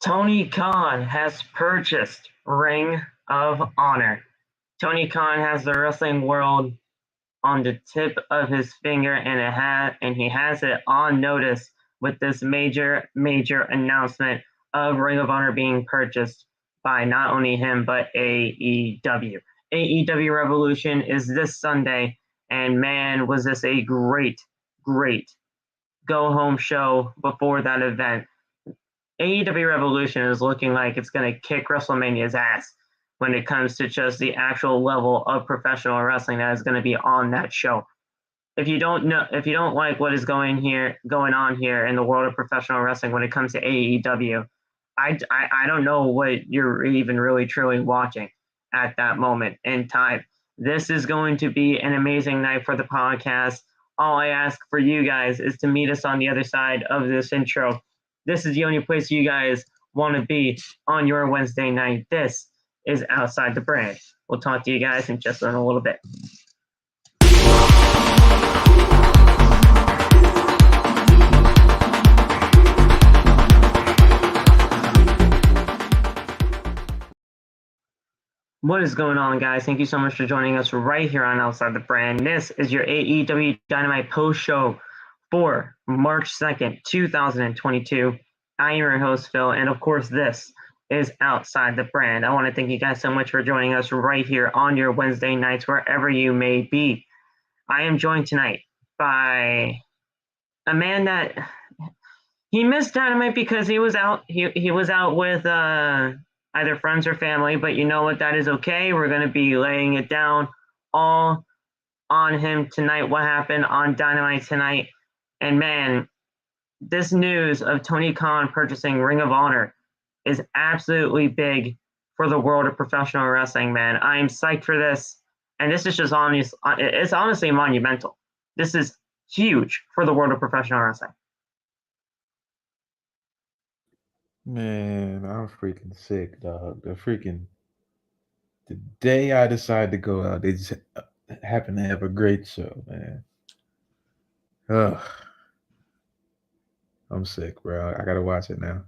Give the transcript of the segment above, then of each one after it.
Tony Khan has purchased Ring of Honor. Tony Khan has the wrestling world on the tip of his finger, and he has it on notice with this major announcement of Ring of Honor being purchased by not only him but AEW. AEW Revolution is this Sunday, and man, was this a great go home show before that event. AEW Revolution is looking like it's going to kick WrestleMania's ass when it comes to just the actual level of professional wrestling that is going to be on that show. If you don't like what is going on here in the world of professional wrestling when it comes to AEW, I don't know what you're even really truly watching at that moment in time. This is going to be an amazing night for the podcast. All I ask for you guys is to meet us on the other side of this intro. This is the only place you guys want to be on your Wednesday night. This is Outside the Brand. We'll talk to you guys in just a little bit. What is going on, guys? Thank you so much for joining us right here on Outside the Brand. This is your AEW Dynamite post show for March 2nd, 2022. I am your host, Phil, and of course, this is Outside the Brand. I want to thank you guys so much for joining us right here on your Wednesday nights, wherever you may be. I am joined tonight by a man that he missed Dynamite because he was out. He was out with either friends or family, but you know what? That is okay. We're going to be laying it down all on him tonight. What happened on Dynamite tonight? And man, this news of Tony Khan purchasing Ring of Honor is absolutely big for the world of professional wrestling, man. I am psyched for this. And this is just it's honestly monumental. This is huge for the world of professional wrestling. Man, I'm freaking sick, dog. The day I decided to go out, they just happened to have a great show, man. Ugh. I'm sick, bro. I gotta watch it now.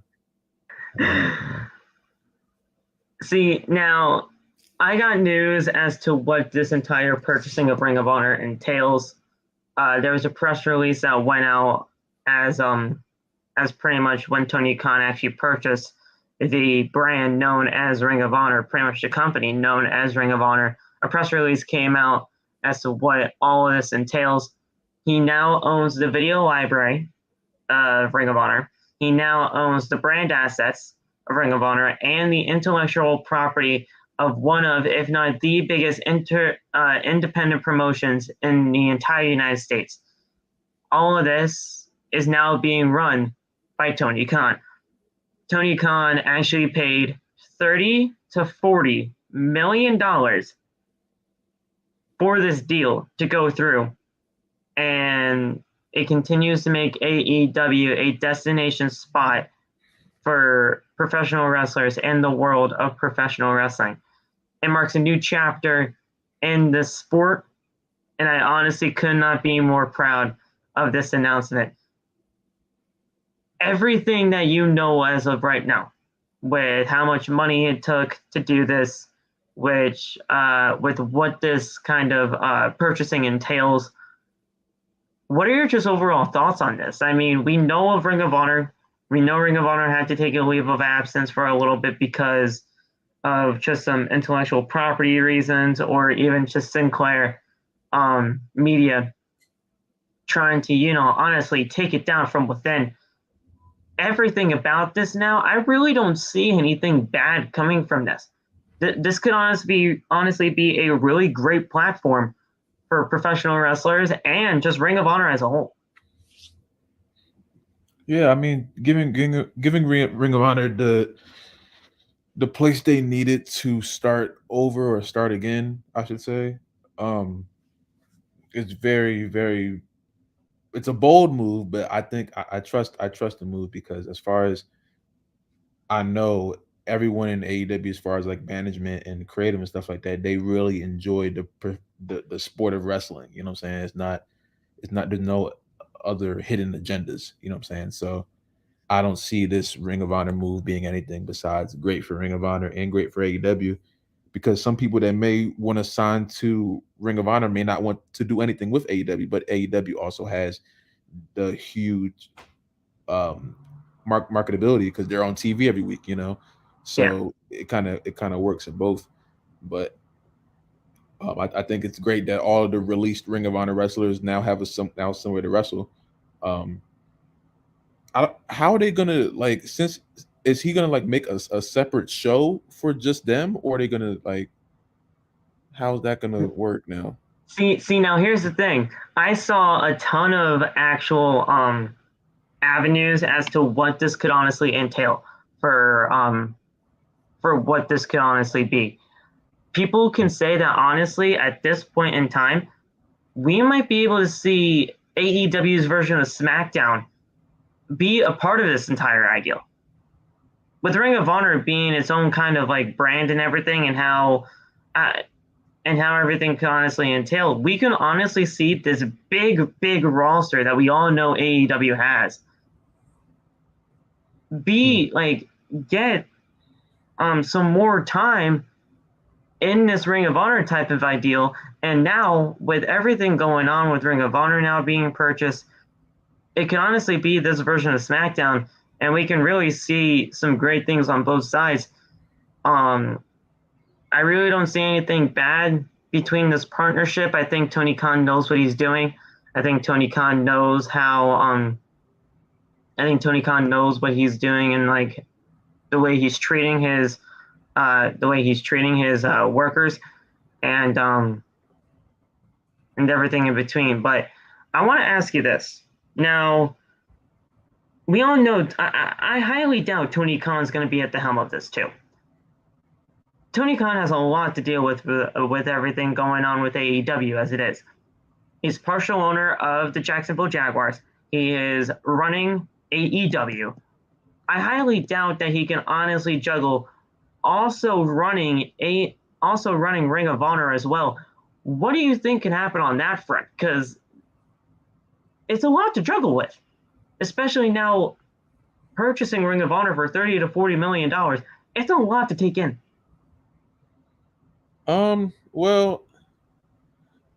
See, now I got news as to what this entire purchasing of Ring of Honor entails. There was a press release that went out as pretty much when Tony Khan actually purchased the brand known as Ring of Honor, pretty much the company known as Ring of Honor. A press release came out as to what all of this entails. He now owns the video library of Ring of Honor. He now owns the brand assets of Ring of Honor and the intellectual property of one of, if not the biggest independent promotions in the entire United States. All of this is now being run by Tony Khan. Tony Khan actually paid $30 to $40 million for this deal to go through, and it continues to make AEW a destination spot for professional wrestlers in the world of professional wrestling. It marks a new chapter in the sport, and I honestly could not be more proud of this announcement. Everything that you know as of right now, with how much money it took to do this, with what this kind of purchasing entails, what are your just overall thoughts on this? I mean, we know of Ring of Honor. We know Ring of Honor had to take a leave of absence for a little bit because of just some intellectual property reasons, or even just Sinclair media trying to, honestly take it down from within. Everything about this now, I really don't see anything bad coming from this. This could honestly be a really great platform for professional wrestlers and just Ring of Honor as a whole. Yeah, I mean, giving Ring of Honor the place they needed to start over or start again, I should say. It's very it's a bold move, but I think I trust the move, because as far as I know, everyone in AEW, as far as like management and creative and stuff like that, they really enjoy the sport of wrestling. You know what I'm saying? It's not there's no other hidden agendas. You know what I'm saying? So I don't see this Ring of Honor move being anything besides great for Ring of Honor and great for AEW, because some people that may want to sign to Ring of Honor may not want to do anything with AEW, but AEW also has the huge marketability because they're on TV every week, So it kind of works in both. But I think it's great that all of the released Ring of Honor wrestlers now have now somewhere to wrestle. How are they gonna since is he gonna make a separate show for just them, or are they gonna how's that gonna work now? See, now here's the thing. I saw a ton of actual avenues as to what this could honestly entail for what this could honestly be. People can say that honestly, at this point in time, we might be able to see AEW's version of SmackDown be a part of this entire ideal. With Ring of Honor being its own kind of brand and everything, and how everything could honestly entail, we can honestly see this big roster that we all know AEW has get some more time in this Ring of Honor type of ideal. And now with everything going on with Ring of Honor now being purchased, it can honestly be this version of SmackDown, and we can really see some great things on both sides. I really don't see anything bad between this partnership. I think Tony Khan knows what he's doing. I think Tony Khan knows what he's doing, and the way he's treating his workers, and everything in between. But I want to ask you this. Now, we all know, I highly doubt Tony Khan's going to be at the helm of this too. Tony Khan has a lot to deal with everything going on with AEW as it is. He's partial owner of the Jacksonville Jaguars. He is running AEW. I highly doubt that he can honestly juggle also running Ring of Honor as well. What do you think can happen on that front? Because it's a lot to juggle with, especially now purchasing Ring of Honor for $30 to $40 million. It's a lot to take in. Well,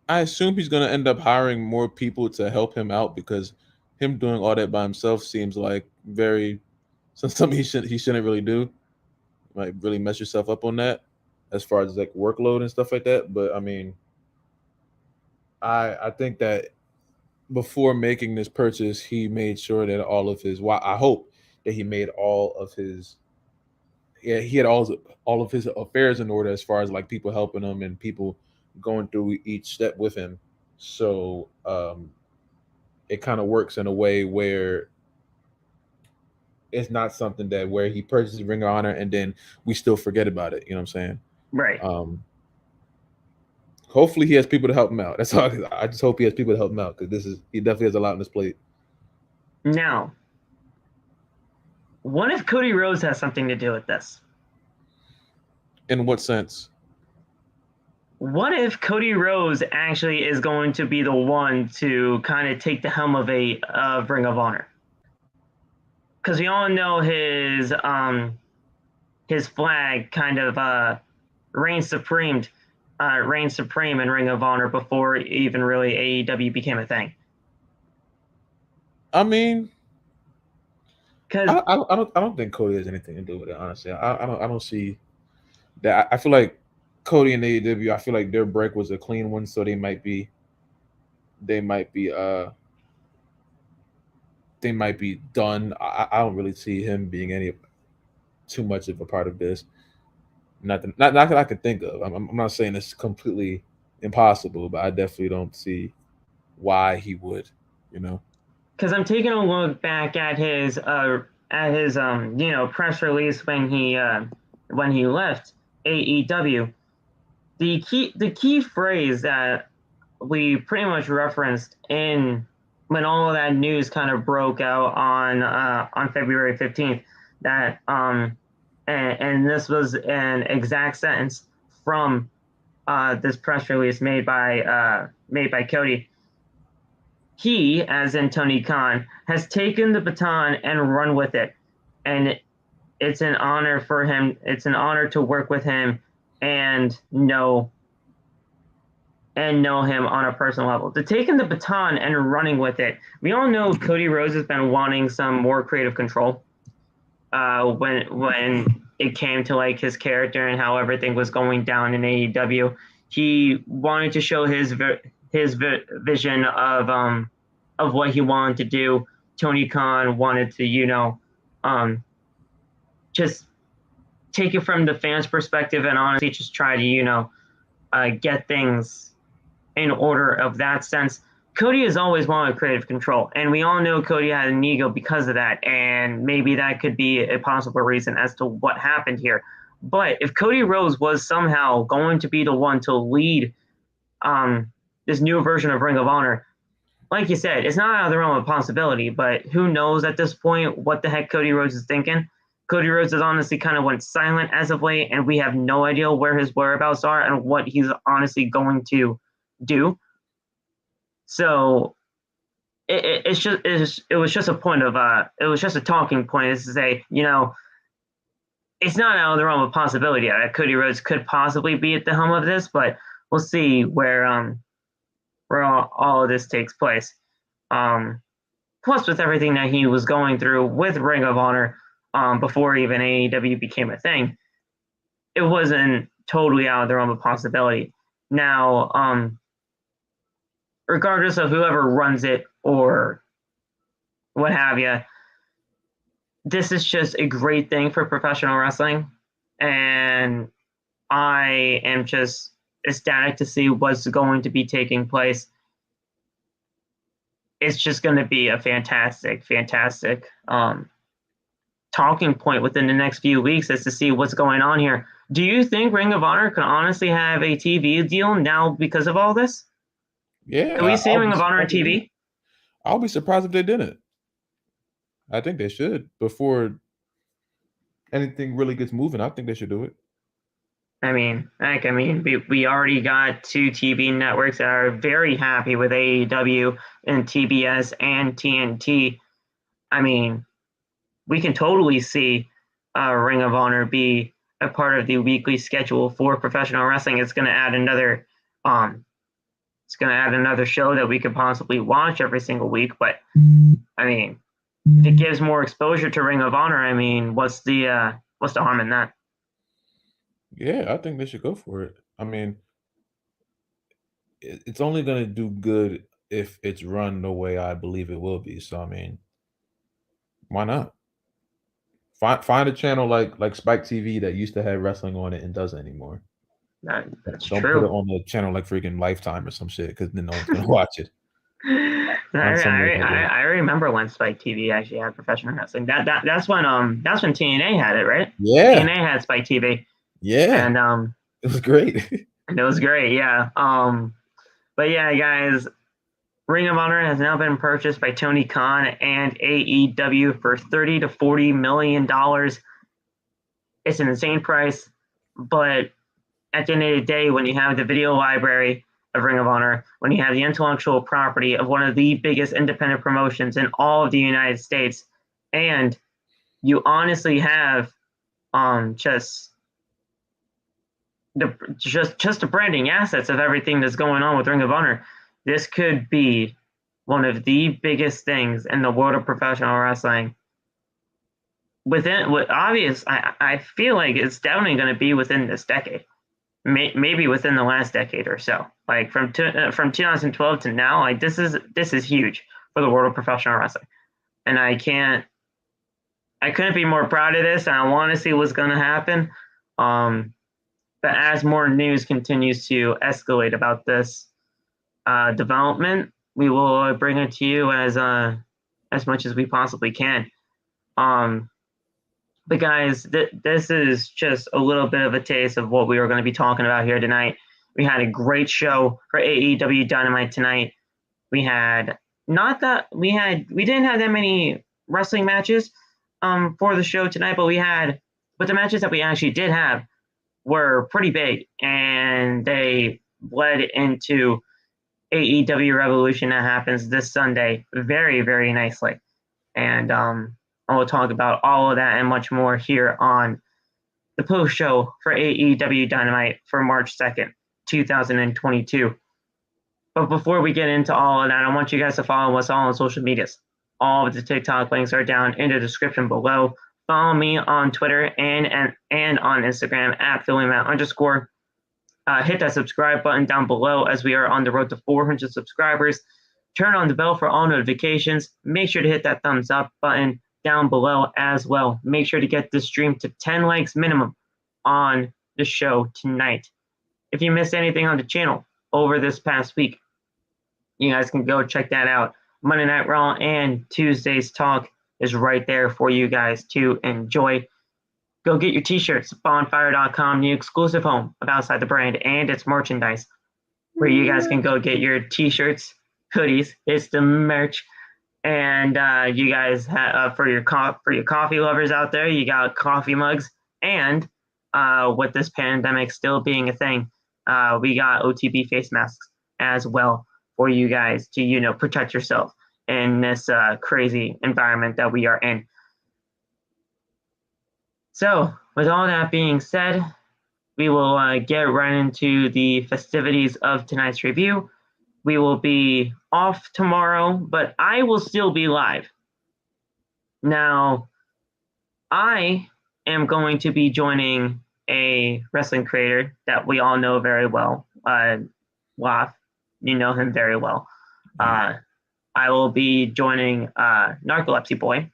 I assume he's gonna end up hiring more people to help him out, because him doing all that by himself seems like something he shouldn't really do. Might really mess yourself up on that, as far as workload and stuff like that. But I mean, I think that before making this purchase, he made sure that I hope that he made all of his he had all of his affairs in order, as far as people helping him and people going through each step with him. So it kind of works in a way where it's not something that where he purchases Ring of Honor and then we still forget about it. You know what I'm saying? Right. Hopefully he has people to help him out. That's all. I just hope he has people to help him out, because he definitely has a lot on his plate. Now, what if Cody Rhodes has something to do with this? In what sense? What if Cody Rhodes actually is going to be the one to kind of take the helm of Ring of Honor? Because we all know his flag kind of reigns supreme in Ring of Honor before even really AEW became a thing. I mean, because I don't think Cody has anything to do with it, honestly. I don't see that. I feel like Cody and AEW, I feel like their break was a clean one, so they might be done. I don't really see him being too much of a part of this. Not that I can think of. I'm not saying it's completely impossible, but I definitely don't see why he would. Because I'm taking a look back at his press release when he left AEW. The key phrase that we pretty much referenced when all of that news kind of broke out on February 15th, that and this was an exact sentence from this press release made by Cody. he, as in Tony Khan, has taken the baton and run with it. And it's an honor for him. It's an honor to work with him and know him on a personal level. To taking the baton and running with it. We all know Cody Rhodes has been wanting some more creative control. When it came to like his character and how everything was going down in AEW, he wanted to show his vision of what he wanted to do. Tony Khan wanted to just take it from the fans' perspective and honestly just try to get things in order of that sense. Cody has always wanted creative control, and we all know Cody had an ego because of that, and maybe that could be a possible reason as to what happened here. But if Cody Rhodes was somehow going to be the one to lead this new version of Ring of Honor, like you said, it's not out of the realm of possibility, but who knows at this point what the heck Cody Rhodes is thinking. Cody Rhodes has honestly kind of went silent as of late, and we have no idea where his whereabouts are and what he's honestly going to do. So it was just a point of it was just a talking point is to say, it's not out of the realm of possibility that Cody Rhodes could possibly be at the helm of this, but we'll see where all of this takes place. Plus, with everything that he was going through with Ring of Honor before even AEW became a thing, it wasn't totally out of the realm of possibility. Now, regardless of whoever runs it or what have you, this is just a great thing for professional wrestling. And I am just ecstatic to see what's going to be taking place. It's just going to be a fantastic talking point within the next few weeks as to see what's going on here. Do you think Ring of Honor can honestly have a TV deal now because of all this? Yeah. Can we see Ring of Honor on TV? I'll be surprised if they didn't. I think they should. Before anything really gets moving, I think they should do it. We already got 2 TV networks that are very happy with AEW and TBS and TNT. We can totally see Ring of Honor be a part of the weekly schedule for professional wrestling. It's going to add another show that we could possibly watch every single week. But if it gives more exposure to Ring of Honor, what's the harm in that? Yeah, I think they should go for it. It's only going to do good if it's run the way I believe it will be. So, why not? Find a channel like Spike TV that used to have wrestling on it and doesn't anymore. That's Don't true. put it on the channel like freaking Lifetime or some shit, because then no one's gonna watch it. I remember when Spike TV actually had professional wrestling. That's when TNA had it, right? Yeah. TNA had Spike TV. Yeah. And it was great. And it was great, yeah. But yeah, guys, Ring of Honor has now been purchased by Tony Khan and AEW for $30 to $40 million. It's an insane price, but at the end of the day, when you have the video library of Ring of Honor, when you have the intellectual property of one of the biggest independent promotions in all of the United States, and you honestly have just the branding assets of everything that's going on with Ring of Honor, this could be one of the biggest things in the world of professional wrestling. I feel like it's definitely going to be within this decade, maybe within the last decade or so. Like from 2012 to now, this is huge for the world of professional wrestling, and I couldn't be more proud of this, and I want to see what's going to happen. But as more news continues to escalate about this development, we will bring it to you as much as we possibly can. But guys, this is just a little bit of a taste of what we were going to be talking about here tonight. We had a great show for AEW Dynamite tonight. We didn't have that many wrestling matches for the show tonight, but the matches that we actually did have were pretty big, and they led into AEW Revolution that happens this Sunday very, very nicely. And I will talk about all of that and much more here on the post show for AEW Dynamite for March 2nd, 2022. But before we get into all of that, I want you guys to follow us all on social medias. All of the TikTok links are down in the description below. Follow me on Twitter and on Instagram at PhillyMatt_. Hit that subscribe button down below as we are on the road to 400 subscribers. Turn on the bell for all notifications. Make sure to hit that thumbs up button down below as well. Make sure to get this stream to 10 likes minimum on the show tonight. If you missed anything on the channel over this past week, you guys can go check that out. Monday Night Raw and Tuesday's Talk is right there for you guys to enjoy. Go get your t-shirts, bonfire.com, the exclusive home of Outside the Brand and its merchandise, where you guys can go get your t-shirts, hoodies, it's the merch, and you guys have for your coffee lovers out there, you got coffee mugs, and with this pandemic still being a thing, we got OTB face masks as well for you guys to protect yourself in this crazy environment that we are in. So, with all that being said, we will get right into the festivities of tonight's review. We will be off tomorrow, but I will still be live. Now, I am going to be joining a wrestling creator that we all know very well, Waf. You know him very well. I will be joining Narcolepsy Boy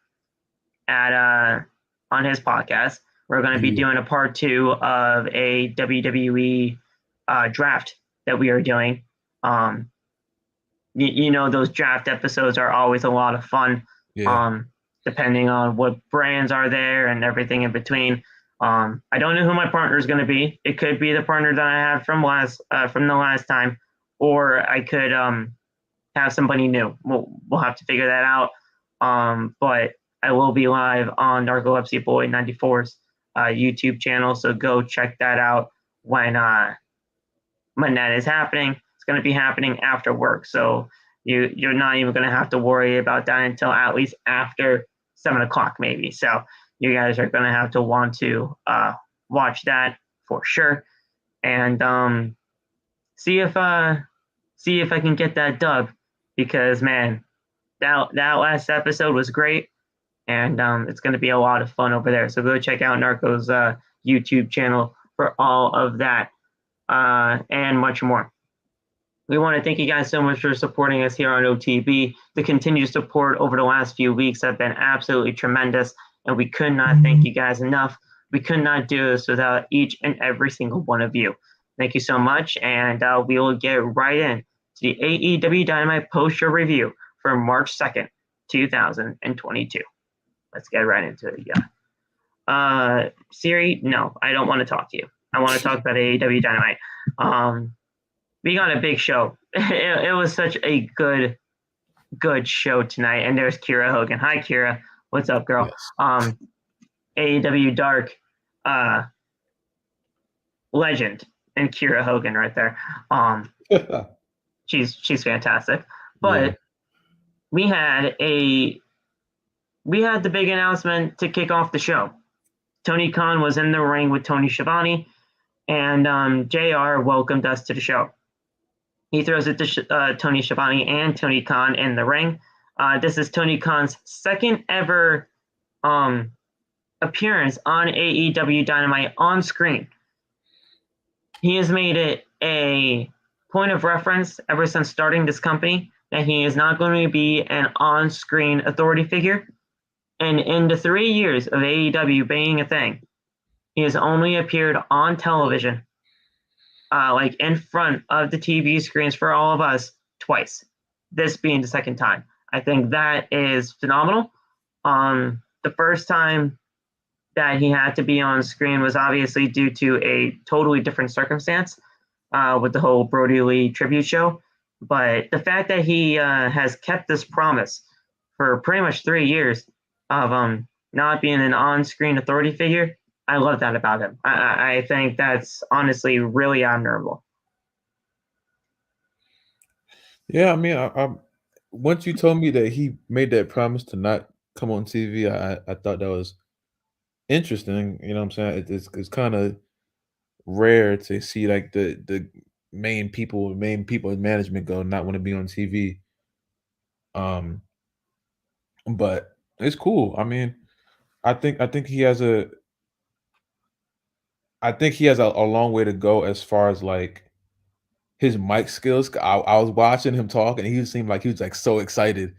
on his podcast. We're going to be doing a part 2 of a WWE draft that we are doing. Those draft episodes are always a lot of fun. Yeah. Depending on what brands are there and everything in between. I don't know who my partner is going to be. It could be the partner that I had from the last time, or I could have somebody new. We'll have to figure that out. But I will be live on Narcolepsy Boy 94's YouTube channel, so go check that out when that is happening. It's going to be happening after work, so you're not even going to have to worry about that until at least after 7 o'clock maybe. So you guys are going to have to want to watch that for sure, and see if I can get that dub, because man, that last episode was great, and it's going to be a lot of fun over there. So go check out Narco's YouTube channel for all of that and much more. We want to thank you guys so much for supporting us here on OTB. The continued support over the last few weeks have been absolutely tremendous, and we could not thank you guys enough. We could not do this without each and every single one of you. Thank you so much, and we will get right in to the AEW Dynamite post-show review for March 2nd, 2022. Let's get right into it, yeah. Siri, no, I don't want to talk to you. I want to talk about AEW Dynamite. We got a big show. It was such a good show tonight. And there's Kira Hogan. Hi, Kira. What's up, girl? Yes. AEW Dark legend and Kira Hogan right there. She's fantastic. But we had the big announcement to kick off the show. Tony Khan was in the ring with Tony Schiavone, and JR welcomed us to the show. He throws it to Tony Schiavone and Tony Khan in the ring. This is Tony Khan's second ever appearance on AEW Dynamite on screen. He has made it a point of reference ever since starting this company that he is not going to be an on-screen authority figure. And in the 3 years of AEW being a thing, he has only appeared on television, like in front of the TV screens for all of us, twice. This being the second time. I think that is phenomenal. The first time that he had to be on screen was obviously due to a totally different circumstance with the whole Brody Lee tribute show. But the fact that he has kept this promise for pretty much 3 years of not being an on-screen authority figure, I love that about him. I think that's honestly really admirable. Yeah, I mean, I once you told me that he made that promise to not come on TV, I thought that was interesting. You know what I'm saying? It's kind of rare to see like the main people in management go not want to be on TV. Um, but it's cool. I mean, I think he has a long way to go as far as like his mic skills. I was watching him talk and he seemed like he was like so excited,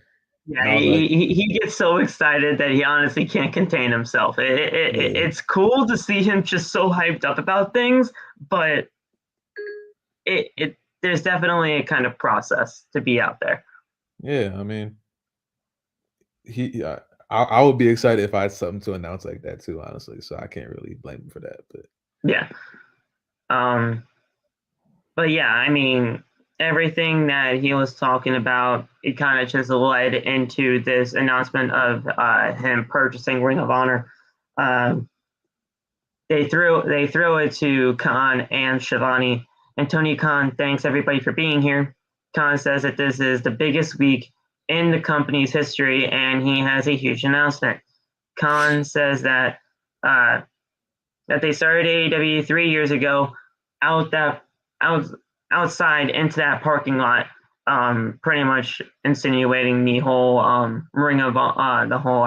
Yeah, and I was like, he gets so excited that he honestly can't contain himself. yeah, It's cool to see him just so hyped up about things, but there's definitely a kind of process to be out there. yeah. I mean, I would be excited if I had something to announce like that too, honestly. So I can't really blame him for that. But Yeah. Um, but yeah, I mean, everything that he was talking about, it kind of just led into this announcement of him purchasing Ring of Honor. Um, they threw it to Khan and Shivani, and Tony Khan thanks everybody for being here. Khan says that this is the biggest week in the company's history, and he has a huge announcement. Khan says uh, that they started AEW 3 years ago, out that out outside into that parking lot, pretty much insinuating the whole ring of the whole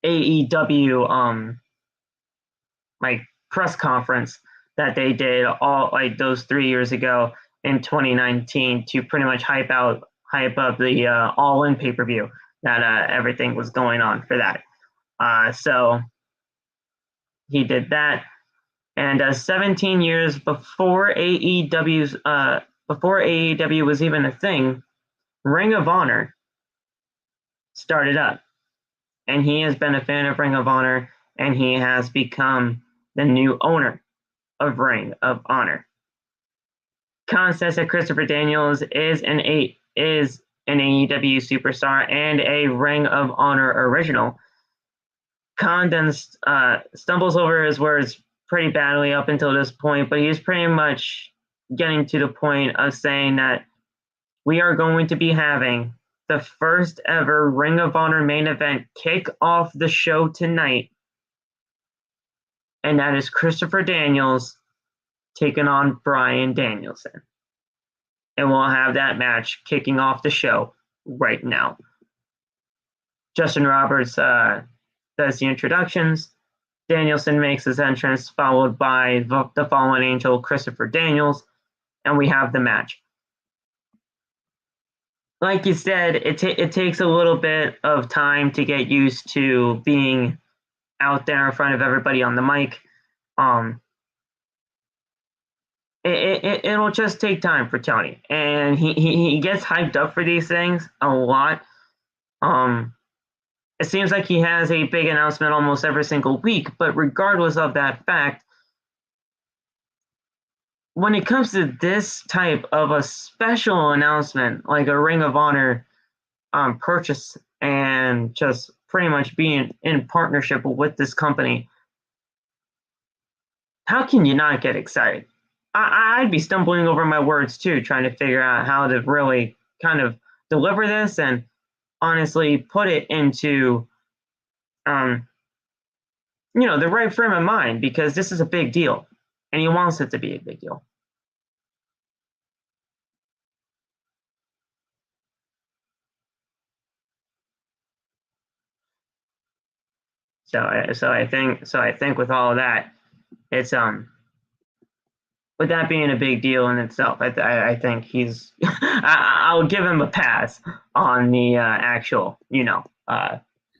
AEW like press conference that they did all like those 3 years ago in 2019 to pretty much hype up the All In pay per view that everything was going on for that. So he did that, and 17 years before AEW was even a thing, Ring of Honor started up, and he has been a fan of Ring of Honor, and he has become the new owner of Ring of Honor. Khan says that Christopher Daniels is an AEW superstar and a Ring of Honor original. Khan then stumbles over his words pretty badly up until this point, but he's pretty much getting to the point of saying that we are going to be having the first ever Ring of Honor main event kick off the show tonight, and that is Christopher Daniels taking on Bryan Danielson. And we'll have that match kicking off the show right now. Justin Roberts does the introductions. Danielson makes his entrance, followed by the fallen angel Christopher Daniels, and we have the match. Like you said, it takes a little bit of time to get used to being out there in front of everybody on the mic. Um, it'll just take time for Tony, and he gets hyped up for these things a lot. It seems like he has a big announcement almost every single week, but regardless of that fact, when it comes to this type of a special announcement, like a Ring of Honor purchase and just pretty much being in partnership with this company, how can you not get excited? I'd be stumbling over my words too, trying to figure out how to really kind of deliver this and honestly put it into um, the right frame of mind, because this is a big deal and he wants it to be a big deal. So I think with all of that, it's with that being a big deal in itself, I think he's I'll give him a pass on the actual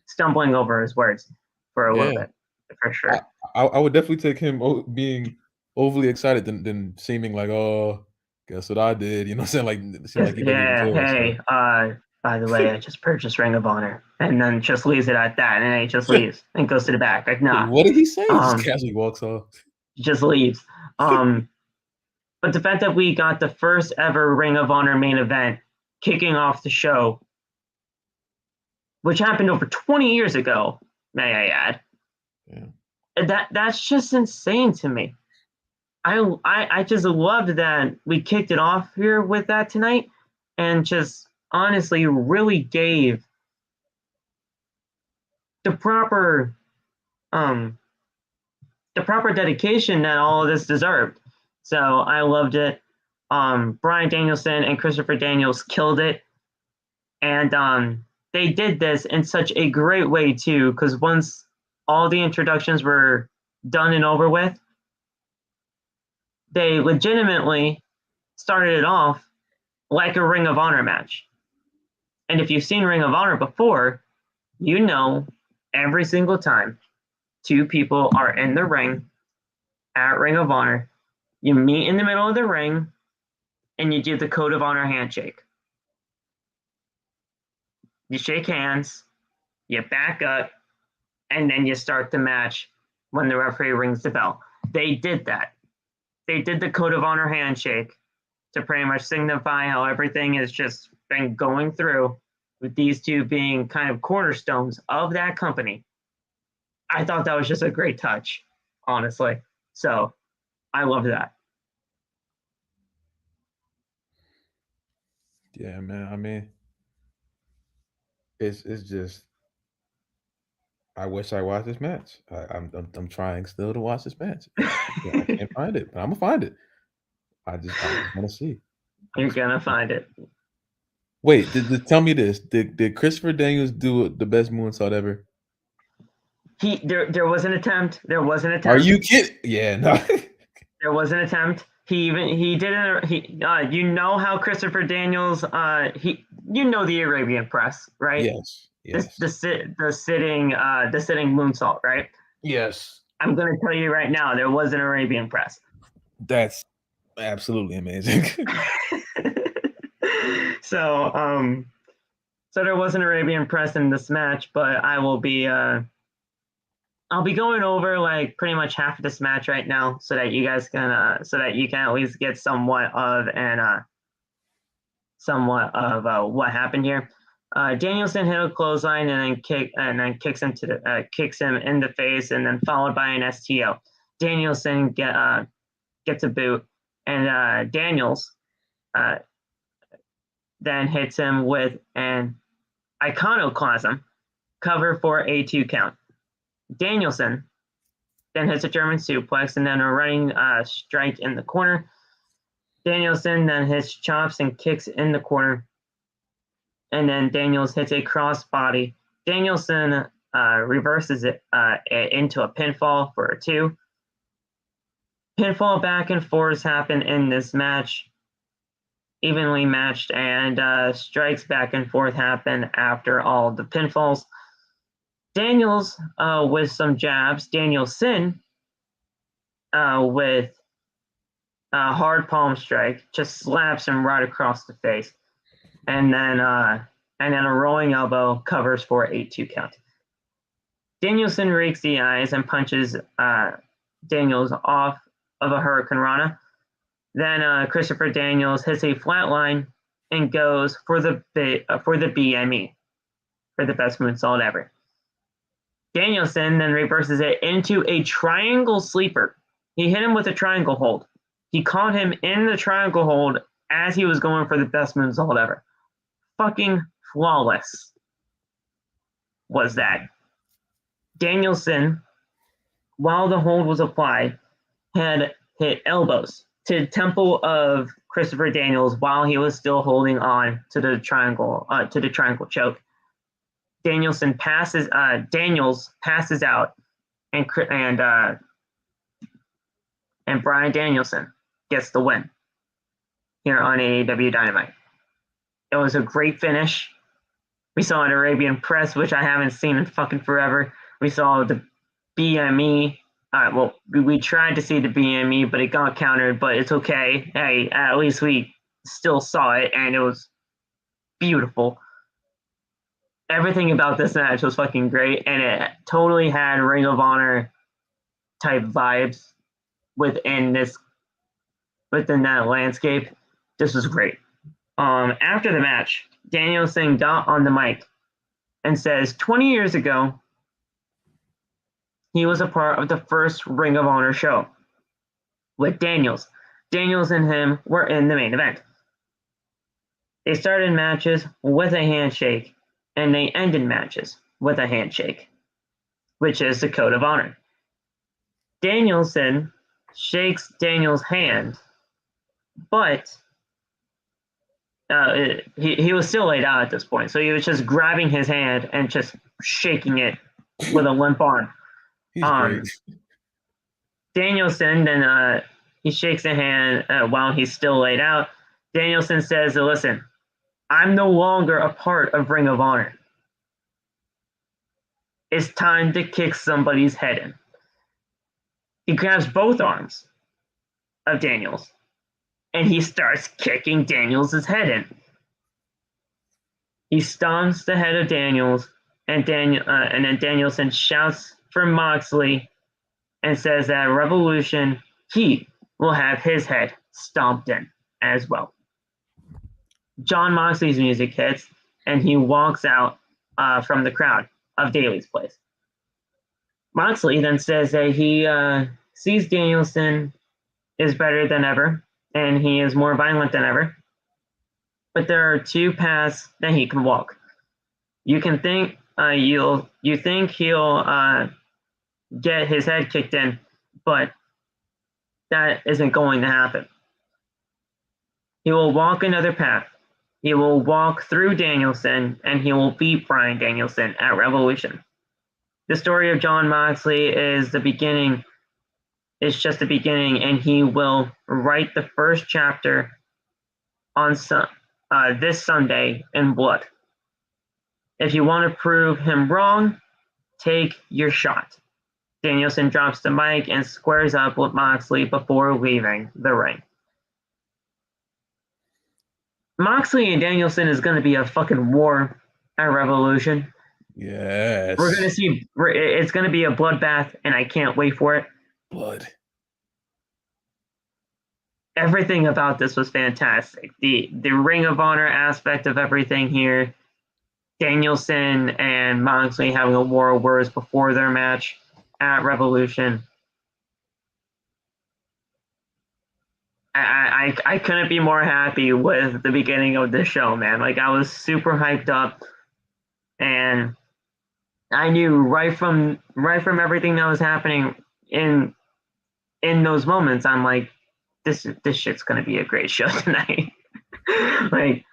stumbling over his words for a little yeah, bit for I, sure. I would definitely take him being overly excited than seeming like, oh, guess what I did. You know what I'm saying? Like it seemed like Just he didn't even yeah, care. So hey, by the way, I just purchased Ring of Honor, and then just leaves it at that, and then he just leaves and goes to the back like nah, what did he say? He just um, casually walks off. just leaves. Um, But the fact that we got the first ever Ring of Honor main event kicking off the show, which happened over 20 years ago, may I add, Yeah. that's just insane to me. I just loved that we kicked it off here with that tonight, and just honestly really gave the proper um the proper dedication that all of this deserved. So I loved it. Bryan Danielson and Christopher Daniels killed it, and they did this in such a great way too. Because once all the introductions were done and over with, they legitimately started it off like a Ring of Honor match. And if you've seen Ring of Honor before, you know every single time two people are in the ring at Ring of Honor, you meet in the middle of the ring and you do the Code of Honor handshake. You shake hands, you back up, and then you start the match when the referee rings the bell. They did that. They did the Code of Honor handshake to pretty much signify how everything has just been going through, with these two being kind of cornerstones of that company. I thought that was just a great touch, honestly. So I love that. Yeah, man. I mean, it's just I wish I watched this match. I'm trying still to watch this match. I can't find it, but I'm gonna find it. I just want to see. You're gonna find it. Wait, tell me this? Did Christopher Daniels do the best moonsault ever? There was an attempt. There was an attempt. Are you kidding? Yeah, no. There was an attempt. He didn't. You know how Christopher Daniels. You know the Arabian press, right? Yes, yes, The sitting moonsault, right? yes. I'm gonna tell you right now, there was an Arabian press. That's absolutely amazing. So so there was an Arabian press in this match, but I'll be going over like pretty much half of this match right now, so that you guys can so that you can at least get somewhat of what happened here. Danielson hit a clothesline and then kicks him kicks him in the face, and then followed by an STO. Danielson gets a boot, and Daniels then hits him with an iconoclasm cover for a 2 count. Danielson then hits a German suplex and then a running strike in the corner. Danielson then hits chops and kicks in the corner. And then Daniels hits a crossbody. Danielson reverses it into a pinfall for a 2. Pinfall back and forth happen in this match, evenly matched, and strikes back and forth happen after all the pinfalls. Daniels with some jabs. Danielson with a hard palm strike, just slaps him right across the face, and then a rolling elbow covers for a 2 count. Danielson rakes the eyes and punches Daniels off of a Hurricane Rana. Then Christopher Daniels hits a flatline and goes for the BME, for the best moonsault ever. Danielson then reverses it into a triangle sleeper. He hit him with a triangle hold. He caught him in the triangle hold as he was going for the best moonsault ever. Fucking flawless was that. Danielson, while the hold was applied, had hit elbows to the temple of Christopher Daniels while he was still holding on to the triangle choke. Daniels passes out, and Bryan Danielson gets the win here on AEW Dynamite. It was a great finish. We saw an Arabian press, which I haven't seen in fucking forever. We saw the BME. We tried to see the BME, but it got countered, but it's okay. Hey, at least we still saw it, and it was beautiful. Everything about this match was fucking great, and it totally had Ring of Honor type vibes within that landscape. This was great. After the match, Danielson got on the mic and says 20 years ago, he was a part of the first Ring of Honor show. with Daniels. Daniels and him were in the main event. They started matches with a handshake, and they ended matches with a handshake, which is the code of honor. Danielson shakes Daniels' hand, but he was still laid out at this point, so he was just grabbing his hand and just shaking it with a limp arm. He's great. Danielson then he shakes a hand while he's still laid out. Danielson says, "Listen, I'm no longer a part of Ring of Honor. It's time to kick somebody's head in." He grabs both arms of Daniels, and he starts kicking Daniels' head in. He stomps the head of Daniels, and then Danielson shouts for Moxley and says that Revolution, he will have his head stomped in as well. Jon Moxley's music hits, and he walks out from the crowd of Daly's place. Moxley then says that he sees Danielson is better than ever, and he is more violent than ever. But there are two paths that he can walk. You can think you think he'll get his head kicked in, but that isn't going to happen. He will walk another path. He will walk through Danielson, and he will beat Bryan Danielson at Revolution. The story of Jon Moxley is the beginning. It's just the beginning, and he will write the first chapter on this Sunday in blood. If you want to prove him wrong, take your shot. Danielson drops the mic and squares up with Moxley before leaving the ring. Moxley and Danielson is going to be a fucking war at Revolution. Yes. We're going to see, it's going to be a bloodbath, and I can't wait for it. Blood. Everything about this was fantastic. The Ring of Honor aspect of everything here. Danielson and Moxley having a war of words before their match at Revolution. I couldn't be more happy with the beginning of this show, man. Like, I was super hyped up, and I knew right from everything that was happening in those moments, I'm like, this shit's gonna be a great show tonight. Like,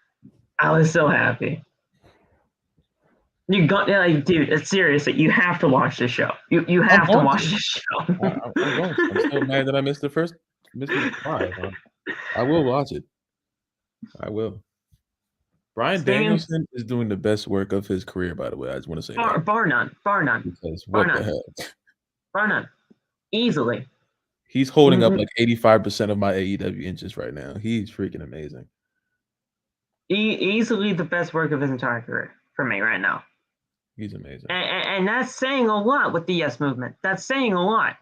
I was so happy. You got, like, dude, it's serious. You have to watch this show. You have to watch this show. I'm so mad that I missed the first 5. I will watch it. I will. Bryan Danielson is doing the best work of his career, by the way. I just want to say that. Bar none. Because what the hell? Bar none. Easily. He's holding up like 85% of my AEW interest right now. He's freaking amazing. Easily the best work of his entire career for me right now. He's amazing. And that's saying a lot with the Yes Movement. That's saying a lot.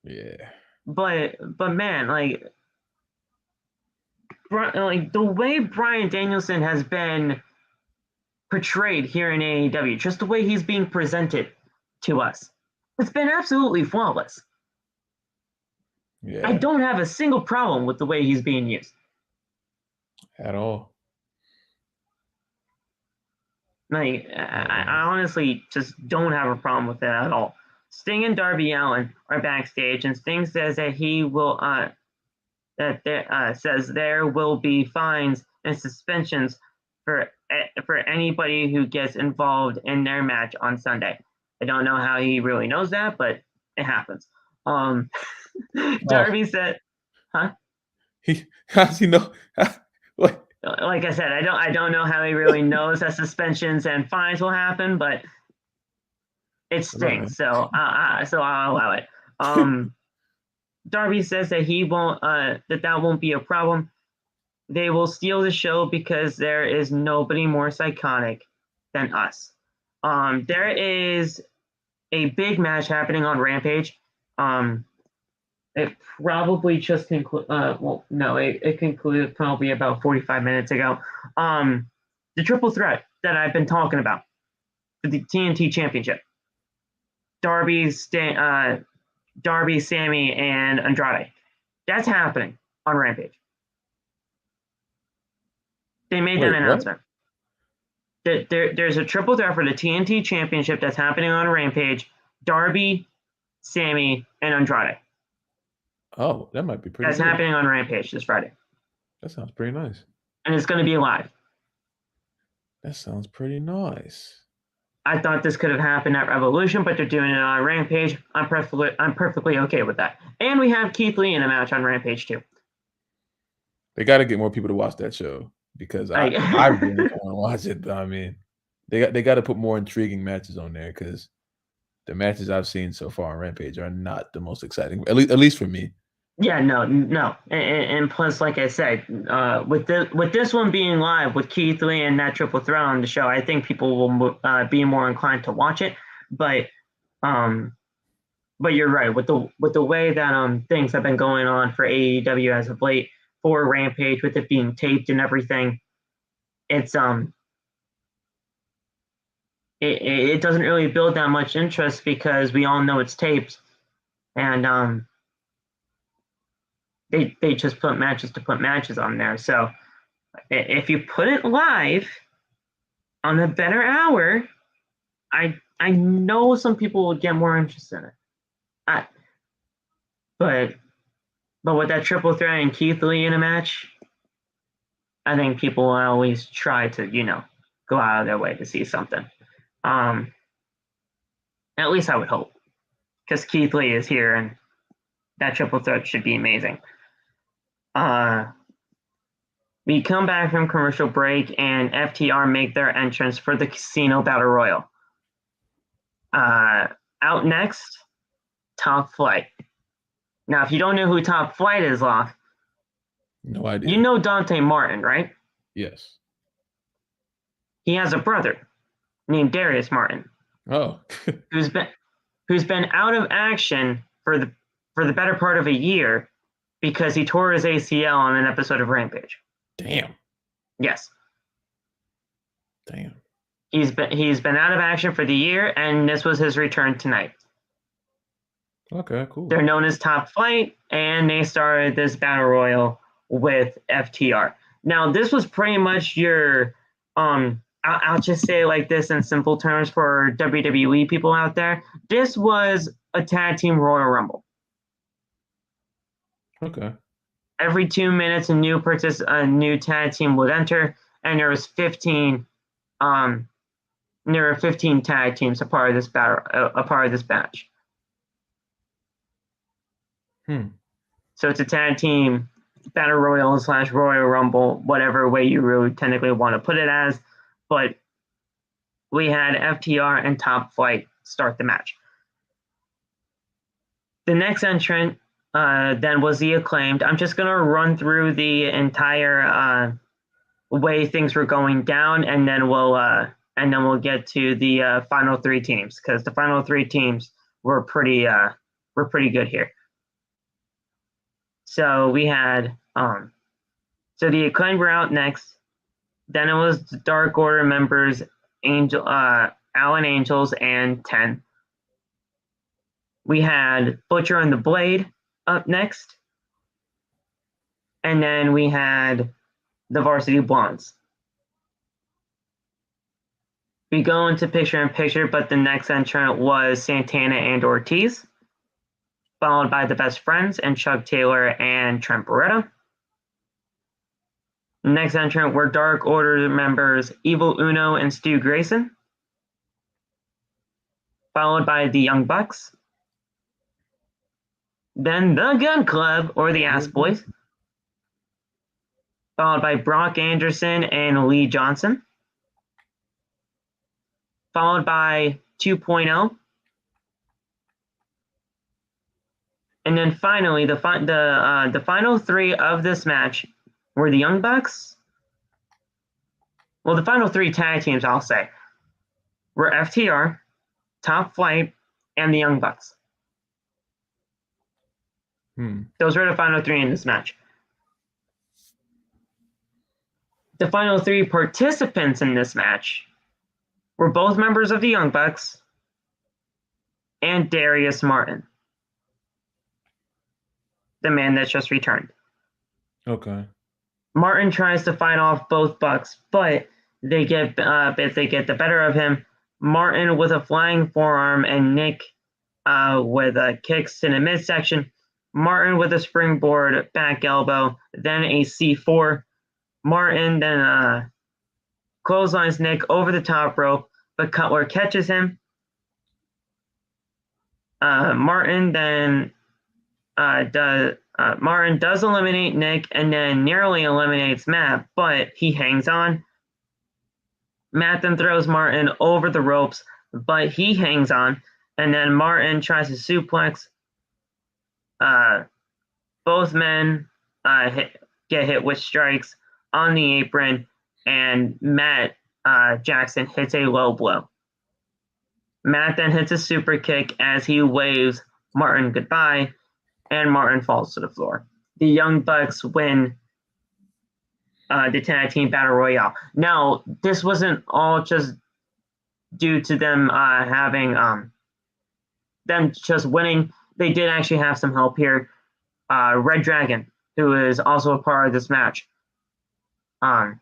Yeah. But man, like the way Bryan Danielson has been portrayed here in AEW, just the way he's being presented to us, it's been absolutely flawless. Yeah. I don't have a single problem with the way he's being used. At all. Like, I honestly just don't have a problem with it at all. Sting and Darby Allin are backstage, and Sting says that he will says there will be fines and suspensions for anybody who gets involved in their match on Sunday. I don't know how he really knows that, but it happens. Darby said, "Huh? How does he know? What? Like I said, I don't know how he really knows that suspensions and fines will happen, but it stings. So I'll allow it. Darby says that he won't that won't be a problem. They will steal the show because there is nobody more psychotic than us. There is a big match happening on Rampage. It probably just concluded. Well, no, it concluded probably about 45 minutes ago. The triple threat that I've been talking about for the TNT Championship. Darby, Darby, Sammy, and Andrade. That's happening on Rampage. They made that announcement. There's a triple threat for the TNT Championship that's happening on Rampage. Darby, Sammy, and Andrade. Oh, that might be pretty That's good. happening on Rampage this Friday. That sounds pretty nice. And it's going to be live. That sounds pretty nice. I thought this could have happened at Revolution, but they're doing it on Rampage. I'm perfectly okay with that. And we have Keith Lee in a match on Rampage too. They got to get more people to watch that show because I really want to watch it. But I mean, they got to put more intriguing matches on there because the matches I've seen so far on Rampage are not the most exciting, at least for me. Yeah, no, and plus, like I said, with this one being live with Keith Lee and that triple threat on the show, I think people will be more inclined to watch it. But you're right with the way that things have been going on for AEW as of late for Rampage, with it being taped and everything. It's it doesn't really build that much interest because we all know it's taped, and they just put matches to put matches on there. So if you put it live on a better hour, I know some people will get more interested in it. But with that triple threat and Keith Lee in a match, I think people will always try to, go out of their way to see something. At least I would hope, because Keith Lee is here and that triple threat should be amazing. We come back from commercial break and FTR make their entrance for the Casino Battle Royal. Out next, Top Flight. Now, if you don't know who Top Flight is, Locke, no idea. You know Dante Martin, right? Yes. He has a brother named Darius Martin. Oh. who's been out of action for the better part of a year because he tore his ACL on an episode of Rampage. Damn. Yes. Damn. He's been out of action for the year, and this was his return tonight. Okay, cool. They're known as Top Flight, and they started this battle royal with FTR. Now, this was pretty much your I'll just say it like this in simple terms for WWE people out there. This was a tag team Royal Rumble. Okay. Every 2 minutes, a new tag team would enter, and there was 15. There were 15 tag teams a part of this match. So it's a tag team battle royal / Royal Rumble, whatever way you really technically want to put it as. But we had FTR and Top Flight start the match. The next entrant then was the Acclaimed. I'm just going to run through the entire way things were going down, and then we'll get to the final three teams, because the final three teams were pretty good here. So we had so the Acclaimed were out next. Then it was the Dark Order members, Alan Angels and 10. We had Butcher and the Blade up next. And then we had the Varsity Blondes. We go into picture-in-picture, but the next entrant was Santana and Ortiz, followed by the Best Friends and Chuck Taylor and Trent Beretta. The next entrant were Dark Order members Evil Uno and Stu Grayson, followed by the Young Bucks. Then the Gun Club, or the Ass Boys, followed by Brock Anderson and Lee Johnson, followed by 2.0. And then finally, the final three of this match were the Young Bucks. Well, the final three tag teams, I'll say, were FTR, Top Flight, and the Young Bucks. Those were the final three in this match. The final three participants in this match were both members of the Young Bucks and Darius Martin. the man that's just returned. Okay. Martin tries to fight off both Bucks, but they get the better of him. Martin with a flying forearm and Nick with kicks in the midsection. Martin with a springboard back elbow, then a C4. Martin then clotheslines Nick over the top rope, but Cutler catches him. Martin does eliminate Nick and then nearly eliminates Matt, but he hangs on. Matt then throws Martin over the ropes, but he hangs on, and then Martin tries to suplex. Both men get hit with strikes on the apron, and Matt Jackson hits a low blow. Matt then hits a super kick as he waves Martin goodbye, and Martin falls to the floor. The Young Bucks win the tag team battle royale. Now, this wasn't all just due to them having them just winning. They did actually have some help here. Red Dragon, who is also a part of this match, part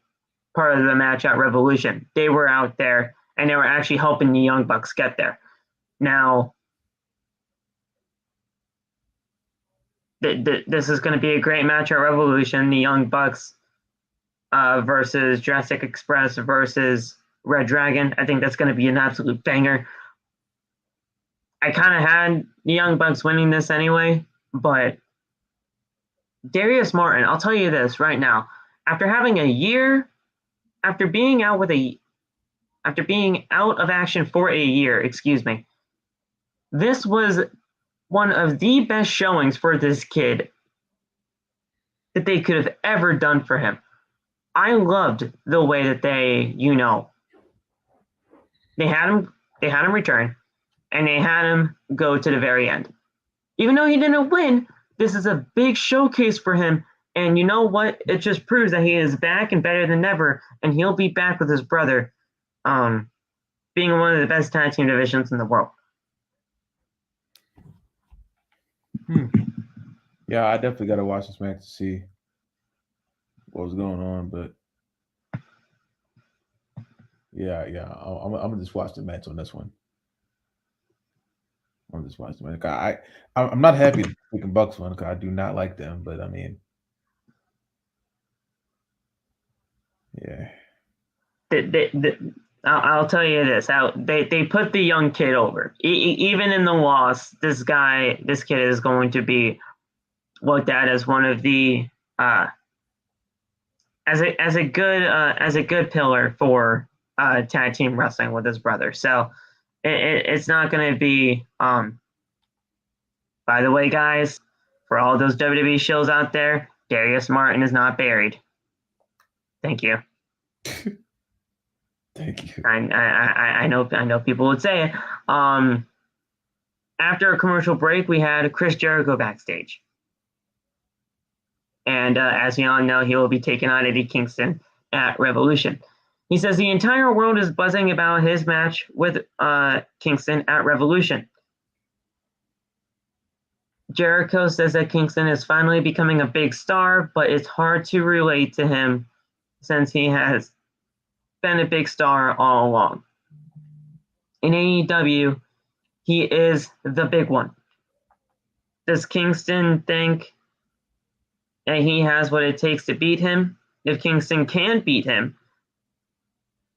of the match at Revolution. They were out there and they were actually helping the Young Bucks get there. Now, this is going to be a great match at Revolution. The Young Bucks versus Jurassic Express versus Red Dragon. I think that's going to be an absolute banger. I kind of had the Young Bucks winning this anyway, but Darius Martin, I'll tell you this right now. After having a year, after being out of action for a year, this was one of the best showings for this kid that they could have ever done for him. I loved the way that they had him return, and they had him go to the very end. Even though he didn't win, this is a big showcase for him. And you know what? It just proves that he is back and better than ever, and he'll be back with his brother, being one of the best tag team divisions in the world. Yeah, I definitely got to watch this match to see what was going on, but yeah, I'm gonna just watch the match on this one. I'm just watching the match. I'm not happy the freaking Bucks won because I do not like them, but I mean, yeah. I'll tell you this: they put the young kid over. Even in the loss, this kid is going to be looked at as one of the as a good pillar for tag team wrestling with his brother. So it's not going to be. By the way, guys, for all those WWE shows out there, Darius Martin is not buried. Thank you. Thank you. I know people would say it. After a commercial break, we had Chris Jericho backstage. And as we all know, he will be taking on Eddie Kingston at Revolution. He says the entire world is buzzing about his match with Kingston at Revolution. Jericho says that Kingston is finally becoming a big star, but it's hard to relate to him since he has been a big star all along. In AEW, he is the big one. Does Kingston think that he has what it takes to beat him? If Kingston can beat him,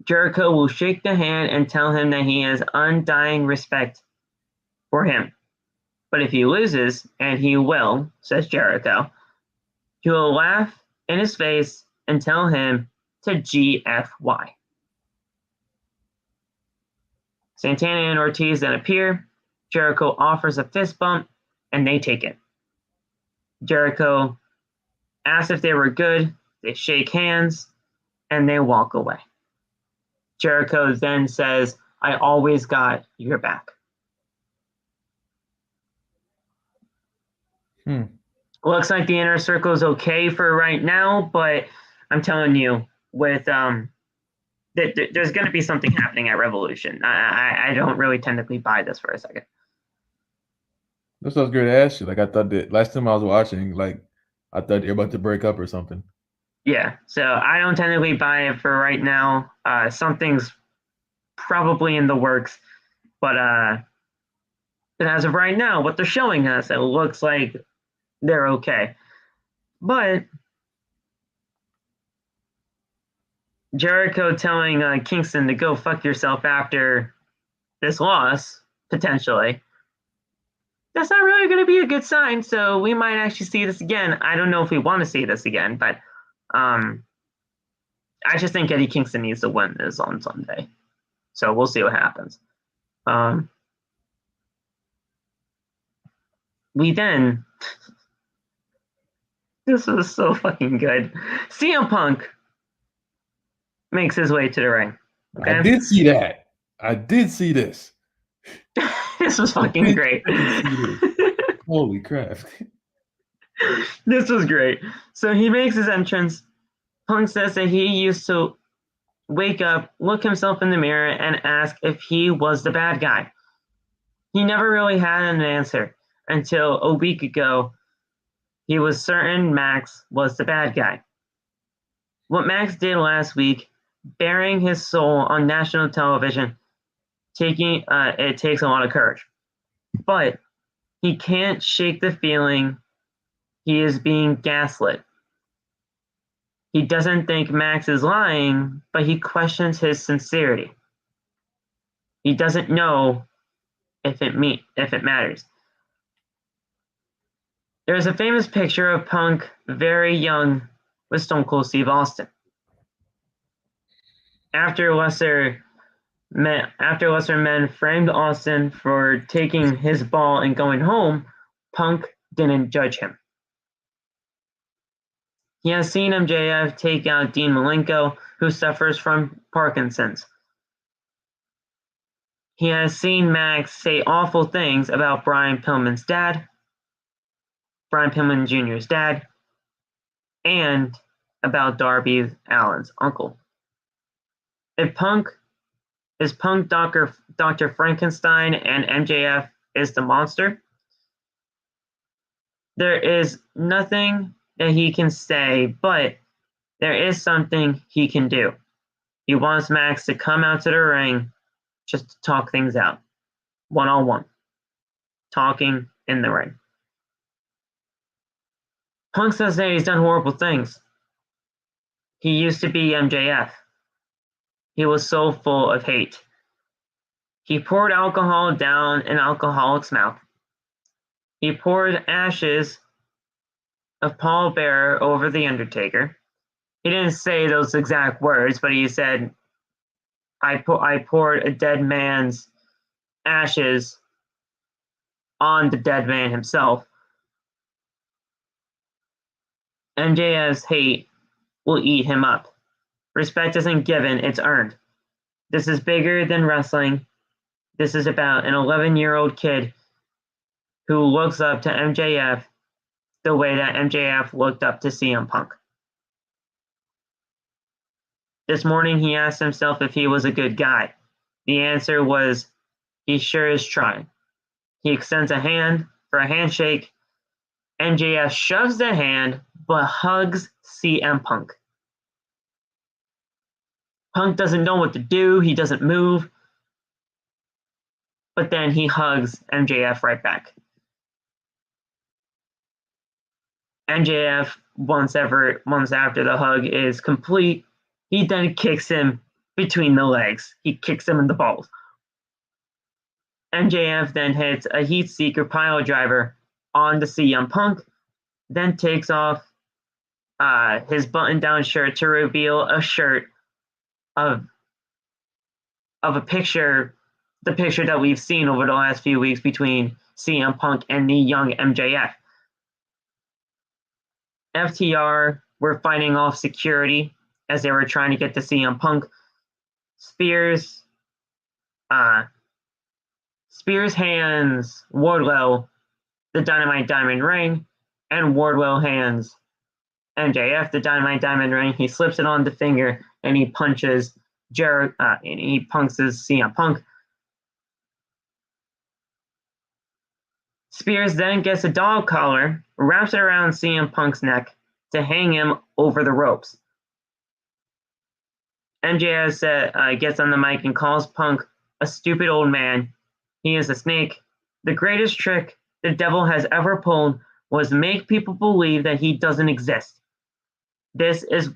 Jericho will shake the hand and tell him that he has undying respect for him. But if he loses, and he will, says Jericho, he will laugh in his face and tell him to GFY. Santana and Ortiz then appear. Jericho offers a fist bump, and they take it. Jericho asks if they were good. They shake hands, and they walk away. Jericho then says, I always got your back. Looks like the Inner Circle is okay for right now, but I'm telling you, with there's going to be something happening at Revolution. I don't really technically buy this for a second. That's what I was going to ask you. Like, I thought that last time I was watching, like, I thought they were about to break up or something. Yeah, so I don't technically buy it for right now. Something's probably in the works, but as of right now, what they're showing us, it looks like they're okay. But Jericho telling Kingston to go fuck yourself after this loss, potentially, that's not really going to be a good sign. So we might actually see this again. I don't know if we want to see this again, but I just think Eddie Kingston needs to win this on Sunday. So we'll see what happens. We then, this was so fucking good. CM Punk makes his way to the ring. Okay? I did see that. I did see this. This was fucking great. Holy crap. This was great. So he makes his entrance. Punk says that he used to wake up, look himself in the mirror, and ask if he was the bad guy. He never really had an answer until a week ago. He was certain Max was the bad guy. What Max did last week, bearing his soul on national television, it takes a lot of courage. But he can't shake the feeling he is being gaslit. He doesn't think Max is lying, but he questions his sincerity. He doesn't know if it matters. There's a famous picture of Punk very young with Stone Cold Steve Austin. After lesser men framed Austin for taking his ball and going home, Punk didn't judge him. He has seen MJF take out Dean Malenko, who suffers from Parkinson's. He has seen Max say awful things about Brian Pillman Jr.'s dad, and about Darby Allin's uncle. Is Punk Dr. Frankenstein and MJF is the monster? There is nothing that he can say, but there is something he can do. He wants Max to come out to the ring just to talk things out. One-on-one. Talking in the ring. Punk says that he's done horrible things. He used to be MJF. He was so full of hate. He poured alcohol down an alcoholic's mouth. He poured ashes of Paul Bearer over the Undertaker. He didn't say those exact words, but he said, I poured a dead man's ashes on the dead man himself. MJF's hate will eat him up. Respect isn't given, it's earned. This is bigger than wrestling. This is about an 11-year-old kid who looks up to MJF the way that MJF looked up to CM Punk. This morning he asked himself if he was a good guy. The answer was, he sure is trying. He extends a hand for a handshake. MJF shoves the hand, but hugs CM Punk. Punk doesn't know what to do. He doesn't move. But then he hugs MJF right back. MJF, once after the hug is complete, he then kicks him between the legs. He kicks him in the balls. MJF then hits a heat seeker pile driver on the CM Punk, then takes off his button-down shirt to reveal a shirt of a picture, the picture that we've seen over the last few weeks between CM Punk and the young MJF. FTR were fighting off security as they were trying to get to CM Punk. Spears hands Wardlow the Dynamite Diamond Ring, and Wardlow hands MJF the Dynamite Diamond Ring. He slips it on the finger and he punches Jericho, and he punches CM Punk. Spears then gets a dog collar, wraps it around CM Punk's neck to hang him over the ropes. MJF gets on the mic and calls Punk a stupid old man. He is a snake. The greatest trick the devil has ever pulled was make people believe that he doesn't exist. That was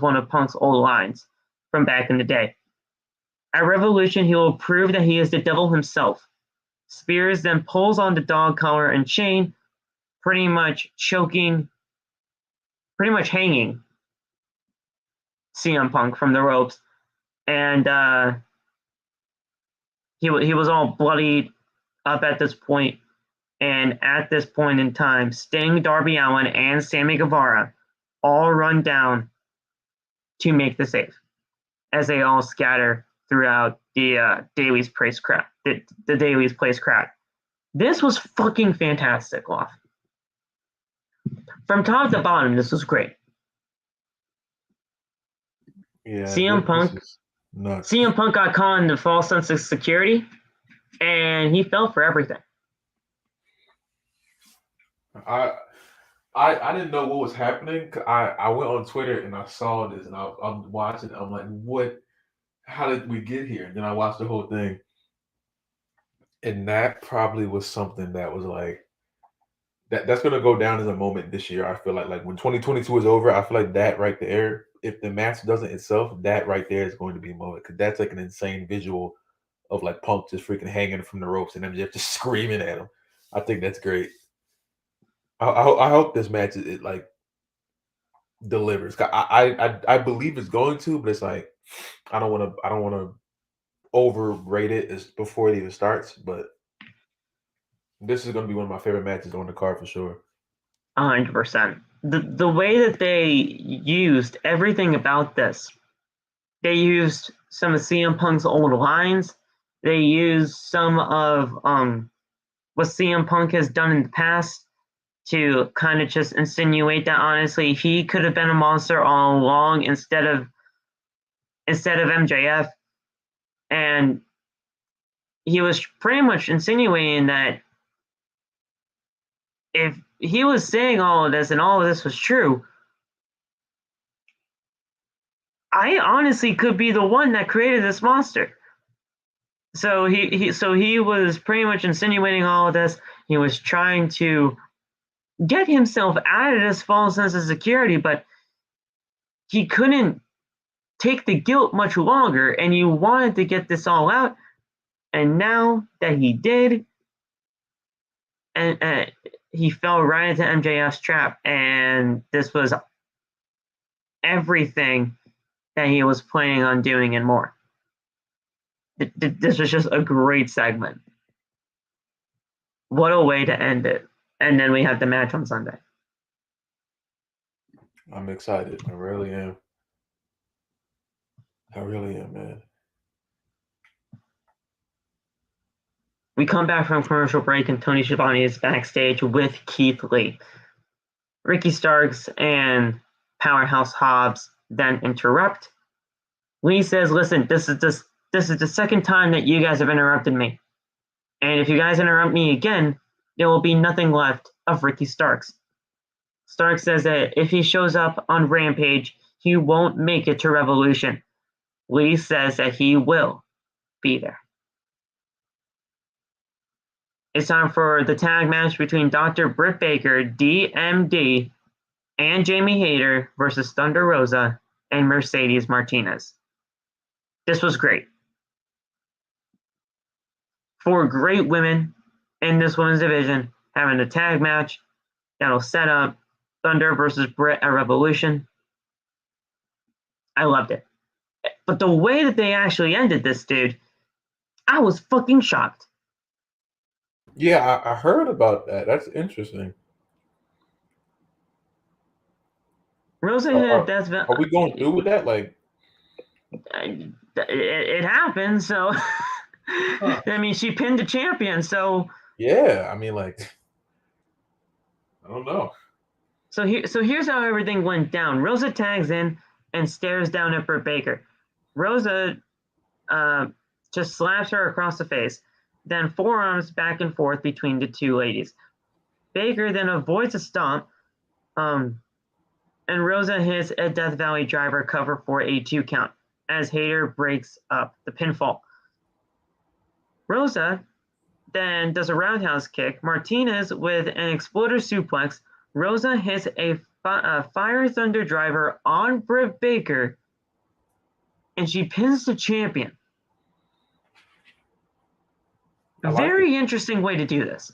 one of Punk's old lines from back in the day. At Revolution, he will prove that he is the devil himself. Spears then pulls on the dog collar and chain, pretty much hanging CM Punk from the ropes, and he was all bloodied up at this point. And at this point in time, Sting, Darby Allin, and Sammy Guevara all run down to make the save as they all scatter throughout the Daily's Place crowd. The Daily's Place crowd. This was fucking fantastic, Loft. From top to bottom, this was great. Yeah, CM Punk got caught in the false sense of security, and he fell for everything. I didn't know what was happening. I went on Twitter and I saw this, and I'm watching. I'm like, what? How did we get here? And then I watched the whole thing, and that probably was something that was like that's gonna go down as a moment this year. I feel like when 2022 is over, I feel like that right there. If the match doesn't itself, that right there is going to be a moment, because that's like an insane visual of like Punk just freaking hanging from the ropes and MJF just screaming at him. I think that's great. I hope this match it like delivers. I believe it's going to, but it's like I don't want to overrate it as before it even starts. But this is going to be one of my favorite matches on the card for sure. 100%. The way that they used everything about this, they used some of CM Punk's old lines. They used some of what CM Punk has done in the past to kind of just insinuate that honestly he could have been a monster all along instead of MJF, and he was pretty much insinuating that if he was saying all of this and all of this was true, I honestly could be the one that created this monster. So he was pretty much insinuating all of this. He was trying to get himself out of this false sense of security, but he couldn't take the guilt much longer, and he wanted to get this all out. And now that he did, and he fell right into MJF's trap, and this was everything that he was planning on doing and more. This was just a great segment. What a way to end it. And then we have the match on Sunday. I'm excited. I really am. Man. We come back from commercial break, and Tony Schiavone is backstage with Keith Lee. Ricky Starks and Powerhouse Hobbs then interrupt. Lee says, listen, this is the second time that you guys have interrupted me. And if you guys interrupt me again, there will be nothing left of Ricky Starks. Starks says that if he shows up on Rampage, he won't make it to Revolution. Lee says that he will be there. It's time for the tag match between Dr. Britt Baker, D.M.D, and Jamie Hayter versus Thunder Rosa and Mercedes Martinez. This was great. 4 great women in this women's division having a tag match that'll set up Thunder versus Britt at Revolution. I loved it. But the way that they actually ended this, dude, I was fucking shocked. Yeah, I heard about that. That's interesting. Rosa hit a death. Are we going through with that? Like, it happened. So, I mean, she pinned the champion. So, yeah, I mean, like, I don't know. So here's how everything went down. Rosa tags in and stares down at Britt Baker. Rosa just slaps her across the face. then forearms back and forth between the two ladies. Baker then avoids a stomp, and Rosa hits a Death Valley driver cover for a 2 count as Hayter breaks up the pinfall. Rosa then does a roundhouse kick. Martinez with an exploder suplex. Rosa hits a Fire Thunder driver on Britt Baker, and she pins the champion. Very interesting way to do this.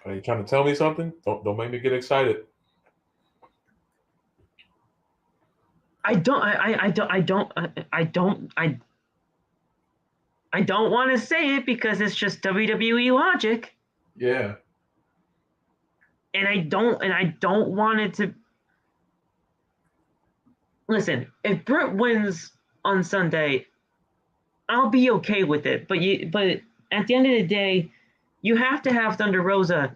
Are you trying to tell me something? Don't make me get excited. I don't want to say it because it's just WWE logic. Yeah. And I don't want it to. Listen, if Britt wins on Sunday, I'll be okay with it. But at the end of the day, you have to have Thunder Rosa.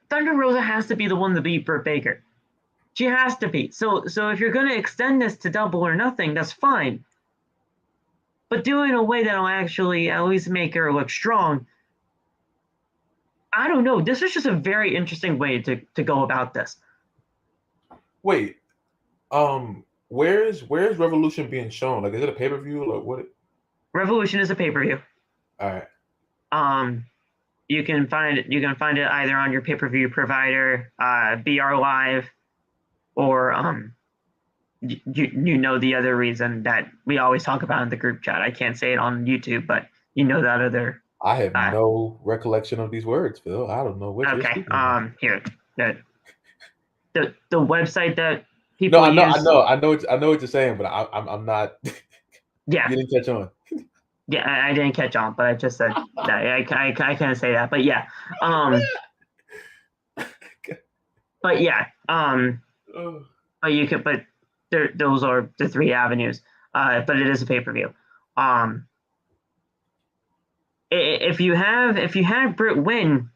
Thunder Rosa has to be the one to beat Britt Baker. She has to be. So if you're going to extend this to Double or Nothing, that's fine. But do it in a way that'll actually at least make her look strong. I don't know. This is just a very interesting way to go about this. Wait, where's Revolution being shown? Like, is it a pay-per-view? Like, what? Revolution is a pay-per-view. All right. You can find it either on your pay-per-view provider, BR Live, or you know the other reason that we always talk about in the group chat. I can't say it on YouTube, but you know that other. I have no recollection of these words, Phil. I don't know what you're speaking about. Here, the website that people use. No, I know what you're saying, but I'm not. Yeah. You didn't catch on. Yeah, I didn't catch on, but I just said that. I can't say that, but yeah. But yeah. But you could, but those are the 3 avenues. But it is a pay-per-view. If you have Britt win,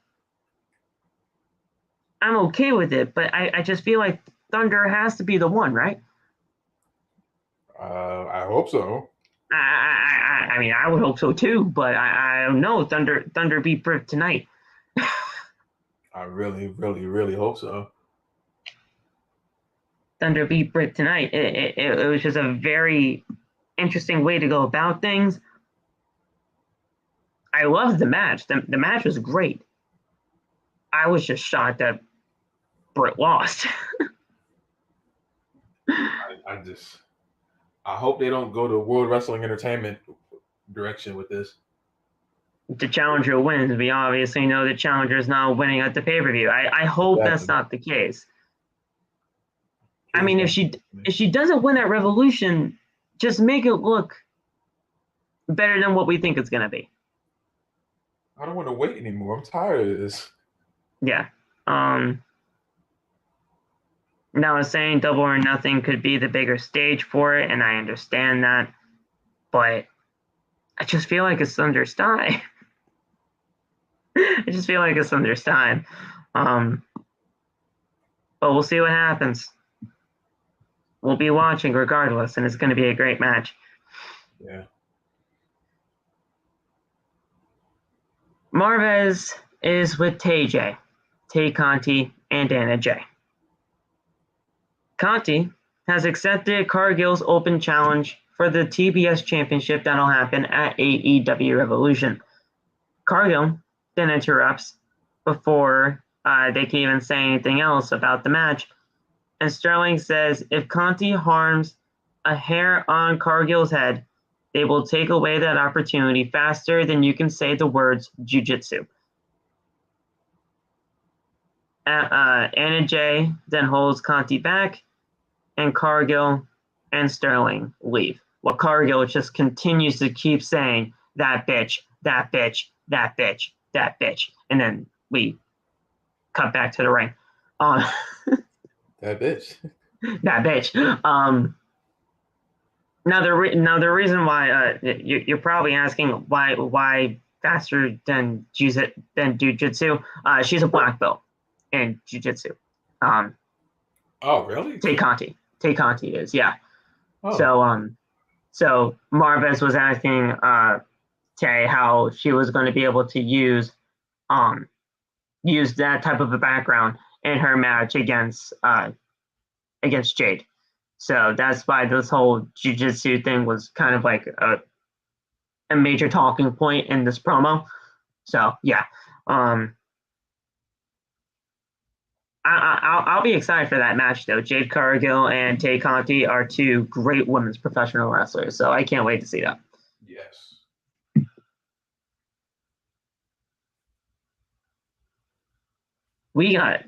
I'm okay with it. But I just feel like Thunder has to be the one, right? I hope so. I mean, I would hope so too, but I don't know. Thunder beat Britt tonight. I really, really, really hope so. Thunder beat Britt tonight. It was just a very interesting way to go about things. I loved the match. The match was great. I was just shocked that Britt lost. I hope they don't go to World Wrestling Entertainment direction with this. The challenger wins. We obviously know the challenger is not winning at the pay-per-view. I hope that's not the case. I mean, if she doesn't win at Revolution, just make it look better than what we think it's going to be. I don't want to wait anymore. I'm tired of this. Yeah. Now I'm saying Double or Nothing could be the bigger stage for it, and I understand that, but I just feel like it's Thunder's time. I just feel like it's Thunder's time. But we'll see what happens. We'll be watching regardless, and it's going to be a great match. Yeah. Marvez is with Tay Conti, and Anna Jay. Conti has accepted Cargill's open challenge for the TBS Championship that'll happen at AEW Revolution. Cargill then interrupts before they can even say anything else about the match. And Sterling says if Conti harms a hair on Cargill's head, they will take away that opportunity faster than you can say the words jiu-jitsu. Anna Jay then holds Conti back, and Cargill and Sterling leave. While Cargill just continues to keep saying, that bitch, that bitch, that bitch, that bitch. And then we cut back to the ring. That bitch. That bitch. Now the reason why you're probably asking why faster than jiu-jitsu. She's a black belt in jiu-jitsu. Oh really? Tay Conti is, yeah. Oh. So Marvez was asking Tay how she was going to be able to use that type of a background in her match against Jade. So that's why this whole jiu-jitsu thing was kind of like a major talking point in this promo. So yeah, I'll be excited for that match though. Jade Cargill and Tay Conti are two great women's professional wrestlers, so I can't wait to see that. Yes. We got,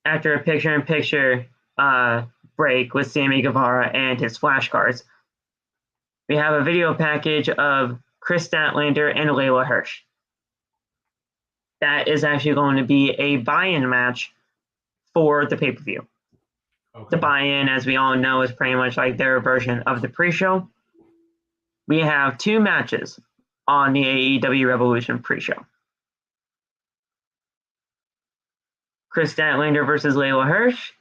after a picture-in-picture break with Sammy Guevara and his flashcards, we have a video package of Chris Statlander and Layla Hirsch. That is actually going to be a buy-in match for the pay-per-view. Okay. The buy-in, as we all know, is pretty much like their version of the pre-show. We have two matches on the AEW Revolution pre-show. Chris Statlander versus Layla Hirsch.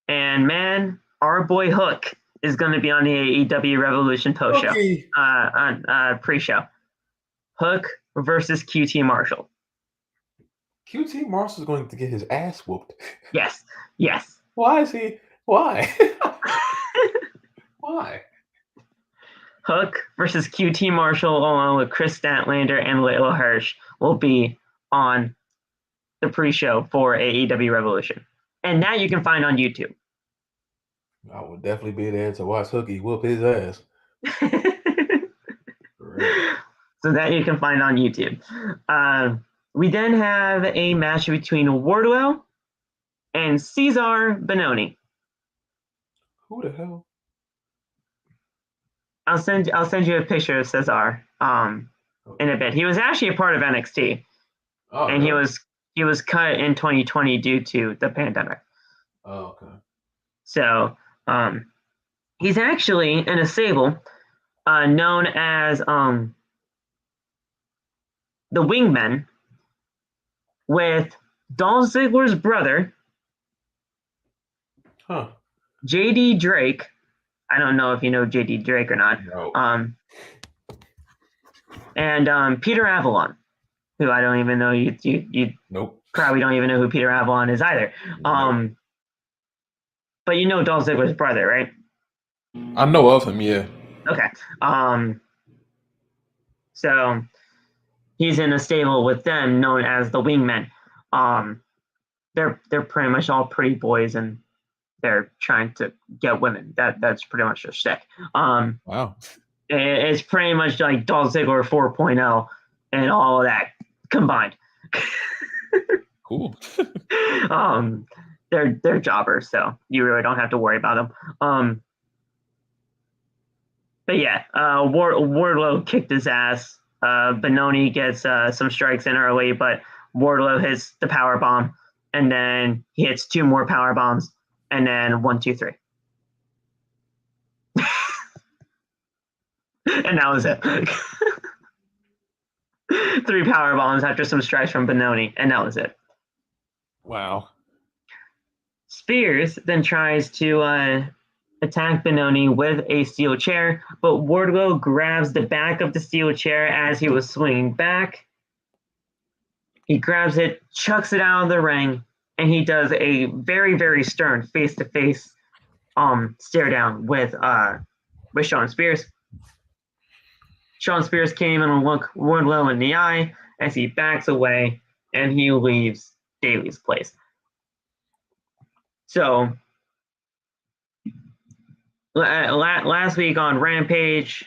And man, our boy Hook is going to be on the AEW Revolution post-show, pre-show. Hook versus QT Marshall. QT Marshall's going to get his ass whooped. Yes. Why is he? Why? Why? Hook versus QT Marshall along with Chris Statlander and Layla Hirsch will be on the pre-show for AEW Revolution. And that you can find on YouTube. I would definitely be there to watch Hookie whoop his ass. So that you can find on YouTube. We then have a match between Wardlow and Cezar Bononi. Who the hell? I'll send you a picture of Cezar in a bit. He was actually a part of NXT, and really? he was cut in 2020 due to the pandemic. Oh, okay. So he's actually in a stable known as the Wingmen, with Dolph Ziggler's brother, J.D. Drake. I don't know if you know J.D. Drake or not. No. And Peter Avalon, who I don't even know. You nope. Probably don't even know who Peter Avalon is either. Nope. But you know Dolph Ziggler's brother, right? I know of him, yeah. Okay. So he's in a stable with them known as the Wingmen. They're pretty much all pretty boys, and they're trying to get women. That's pretty much their shtick. Wow. It's pretty much like Dolph Ziggler 4.0 and all of that combined. Cool. They're jobbers, so you really don't have to worry about them. But yeah, Wardlow kicked his ass. Bononi gets some strikes in early, but Wardlow hits the power bomb, and then he hits two more power bombs, and then 1, 2, 3. And that was it. 3 power bombs after some strikes from Bononi, and that was it. Wow. Spears then tries to attack Bononi with a steel chair, but Wardlow grabs the back of the steel chair as he was swinging back. He grabs it, chucks it out of the ring, and he does a very, very stern face-to-face stare down with Shawn Spears. Shawn Spears came and looked Wardlow in the eye as he backs away and he leaves Daily's place. So last week on Rampage,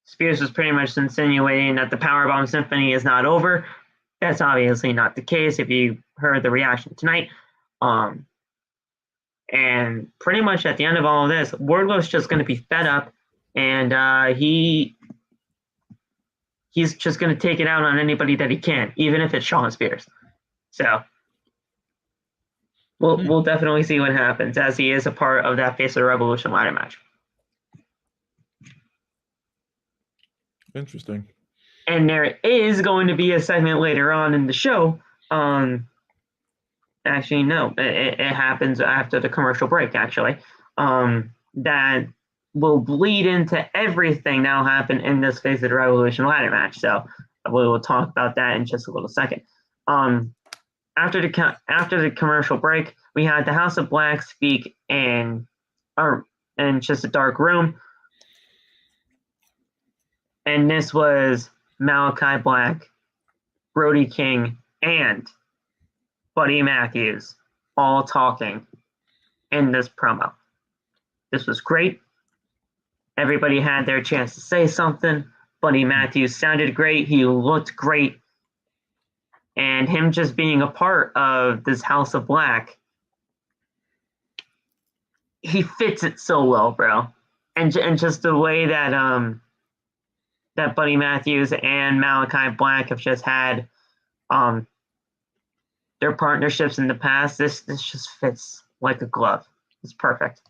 Spears was pretty much insinuating that the Powerbomb Symphony is not over. That's obviously not the case if you heard the reaction tonight. And pretty much at the end of all of this, Wardlow's just going to be fed up, and he's just going to take it out on anybody that he can, even if it's Shawn Spears. So we'll definitely see what happens, as he is a part of that Face of the Revolution ladder match. Interesting. And there is going to be a segment later on in the show. Actually, no, it happens after the commercial break, actually. that will bleed into everything that'll happen in this Face of the Revolution ladder match. So we will talk about that in just a little second. After the commercial break, we had the House of Black speak in just a dark room, and this was Malachi Black, Brody King, and Buddy Matthews all talking in this promo. This was great. Everybody had their chance to say something. Buddy Matthews sounded great. He looked great. And him just being a part of this House of Black, he fits it so well, bro. And just the way that that Buddy Matthews and Malachi Black have just had their partnerships in the past, this just fits like a glove. It's perfect.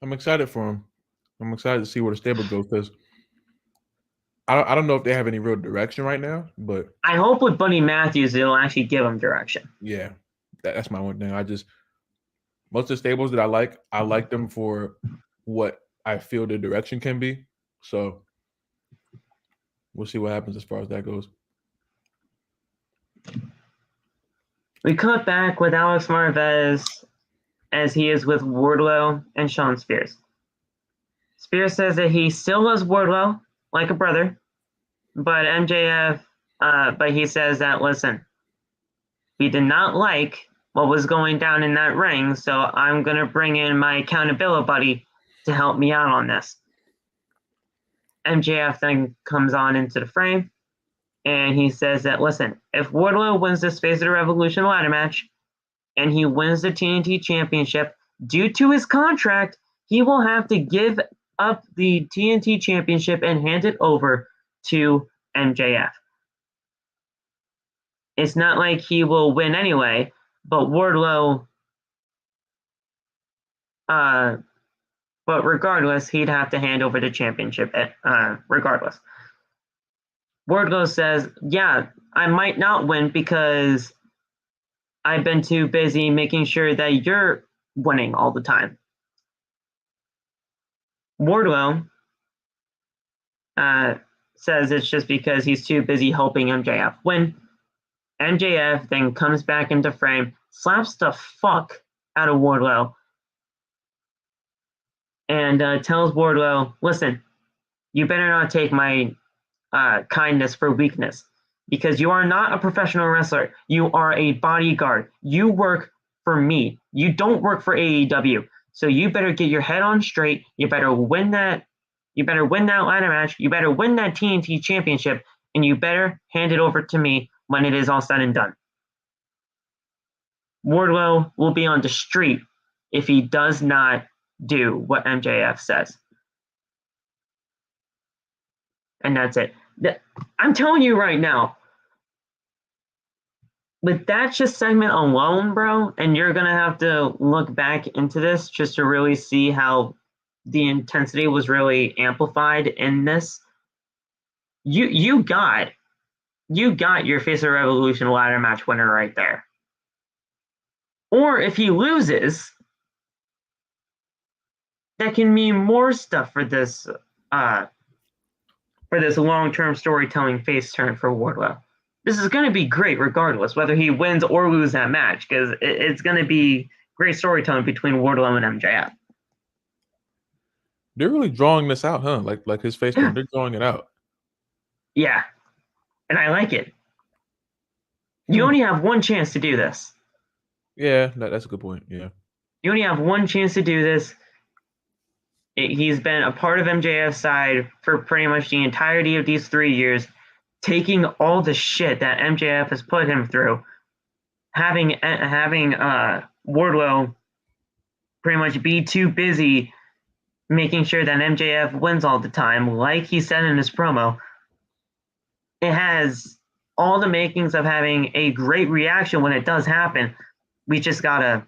I'm excited for him. I'm excited to see where the stable goes because I don't know if they have any real direction right now, but I hope with Buddy Matthews it'll actually give him direction. Yeah, that's my one thing. Most of the stables that I like them for what I feel the direction can be. So we'll see what happens as far as that goes. We cut back with Alex Marvez as he is with Wardlow and Shawn Spears. Spears says that he still loves Wardlow like a brother, but but he says that, listen, we did not like what was going down in that ring, so I'm going to bring in my accountability buddy to help me out on this. MJF then comes on into the frame, and he says that, listen, if Wardlow wins this Face of the Revolution ladder match, and he wins the TNT Championship, due to his contract, he will have to give up the TNT Championship and hand it over to MJF. It's not like he will win anyway, but Wardlow, but regardless, he'd have to hand over the championship regardless. Wardlow says, yeah, I might not win because I've been too busy making sure that you're winning all the time. Wardlow says it's just because he's too busy helping MJF win. MJF then comes back into frame, slaps the fuck out of Wardlow, and tells Wardlow, listen, you better not take my kindness for weakness, because you are not a professional wrestler. You are a bodyguard. You work for me. You don't work for AEW. So you better get your head on straight. You better win that. You better win that ladder match. You better win that TNT Championship, and you better hand it over to me when it is all said and done. Wardlow will be on the street if he does not do what MJF says. And that's it. I'm telling you right now, with that just segment alone, bro, and you're going to have to look back into this just to really see how the intensity was really amplified in this. You got your Face of Revolution ladder match winner right there. Or if he loses, that can mean more stuff for this long-term storytelling face turn for Wardlow. This is going to be great regardless, whether he wins or loses that match, because it's going to be great storytelling between Wardlow and MJF. They're really drawing this out, huh? Like his face turn. They're drawing it out. Yeah, and I like it. You only have one chance to do this. Yeah, that's a good point. Yeah. You only have one chance to do this. He's been a part of MJF's side for pretty much the entirety of these 3 years, taking all the shit that MJF has put him through, having Wardlow pretty much be too busy making sure that MJF wins all the time, like he said in his promo. It has all the makings of having a great reaction when it does happen. We just gotta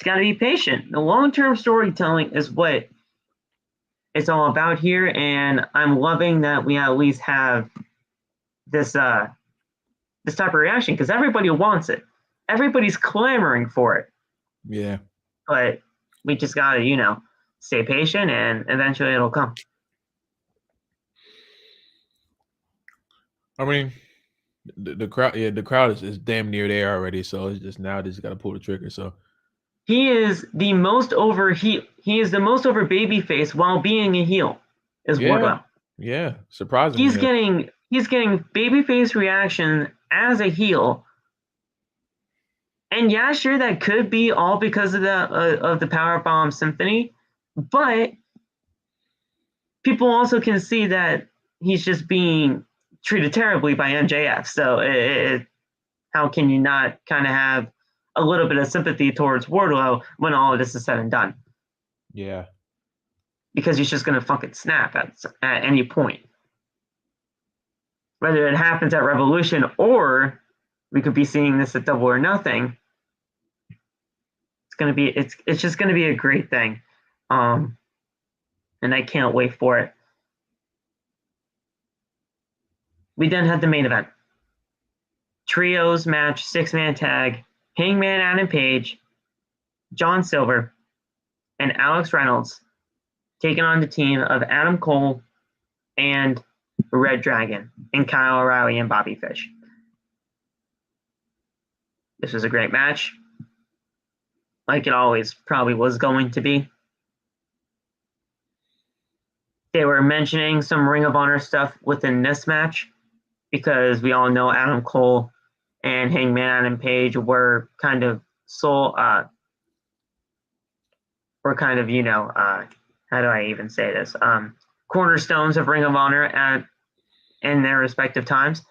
be patient. The long-term storytelling is what it's all about here, and I'm loving that we at least have this type of reaction, because everybody wants it. Everybody's clamoring for it. Yeah. But we just gotta, stay patient, and eventually it'll come. I mean, the crowd, the crowd is damn near there already. So it's just now they just got to pull the trigger. So He is the most over babyface while being a heel. Is Wardlow. yeah, surprisingly, He's getting babyface reaction as a heel. And yeah, sure, that could be all because of the Powerbomb Symphony, but people also can see that he's just being treated terribly by MJF. So how can you not kind of have a little bit of sympathy towards Wardlow when all of this is said and done? yeah. Because he's just going to fucking snap at any point. Whether it happens at Revolution or we could be seeing this at Double or Nothing, it's just gonna be a great thing, and I can't wait for it. We then had the main event, trios match, 6-man tag, Hangman Adam Page, John Silver, and Alex Reynolds taking on the team of Adam Cole and Red Dragon and Kyle O'Reilly and Bobby Fish. This was a great match, like it always probably was going to be. They were mentioning some Ring of Honor stuff within this match because we all know Adam Cole and Hangman Adam Page were kind of how do I even say this? Cornerstones of Ring of Honor in their respective times.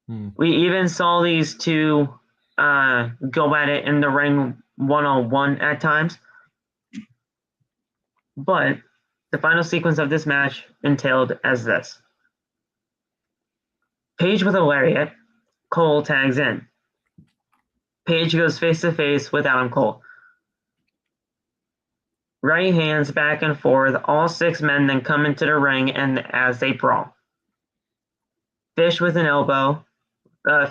We even saw these two go at it in the ring one-on-one at times. But the final sequence of this match entailed as this. Page with a lariat, Cole tags in. Page goes face-to-face with Adam Cole. Right hands back and forth, all 6 men then come into the ring and as they brawl. Fish with an elbow,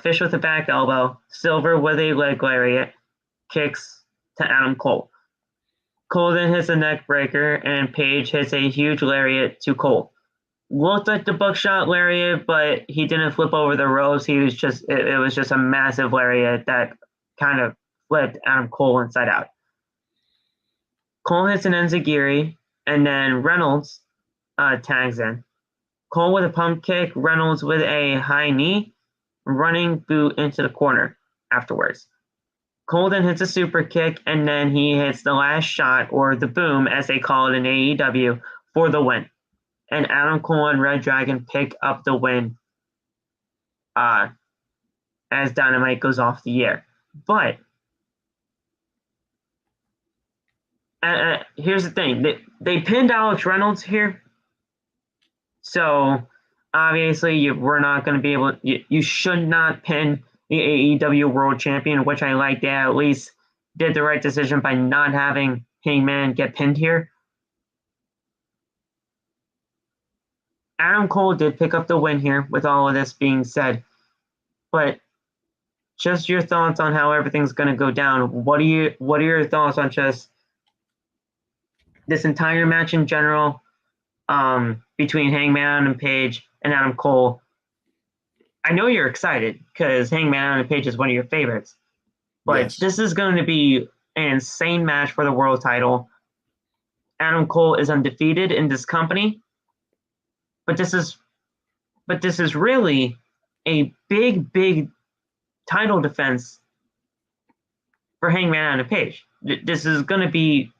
Fish with a back elbow, Silver with a leg lariat, kicks to Adam Cole. Cole then hits a neck breaker, and Page hits a huge lariat to Cole. Looked like the buckshot lariat, but he didn't flip over the ropes. It was just a massive lariat that kind of flipped Adam Cole inside out. Cole hits an enziguri, and then Reynolds tags in. Cole with a pump kick, Reynolds with a high knee, running boot into the corner afterwards. Cole then hits a super kick, and then he hits the last shot, or the boom, as they call it in AEW, for the win. And Adam Cole and Red Dragon pick up the win as Dynamite goes off the air. But here's the thing. They pinned Alex Reynolds here. So, obviously, we're not going to be able... You should not pin the AEW World Champion, which I like. They at least did the right decision by not having Hangman get pinned here. Adam Cole did pick up the win here, with all of this being said. But just your thoughts on how everything's going to go down. What are your thoughts on just this entire match in general, between Hangman and Page and Adam Cole? I know you're excited because Hangman and Page is one of your favorites. But yes, this is going to be an insane match for the world title. Adam Cole is undefeated in this company. But this is really a big title defense for Hangman and Page. This is going to be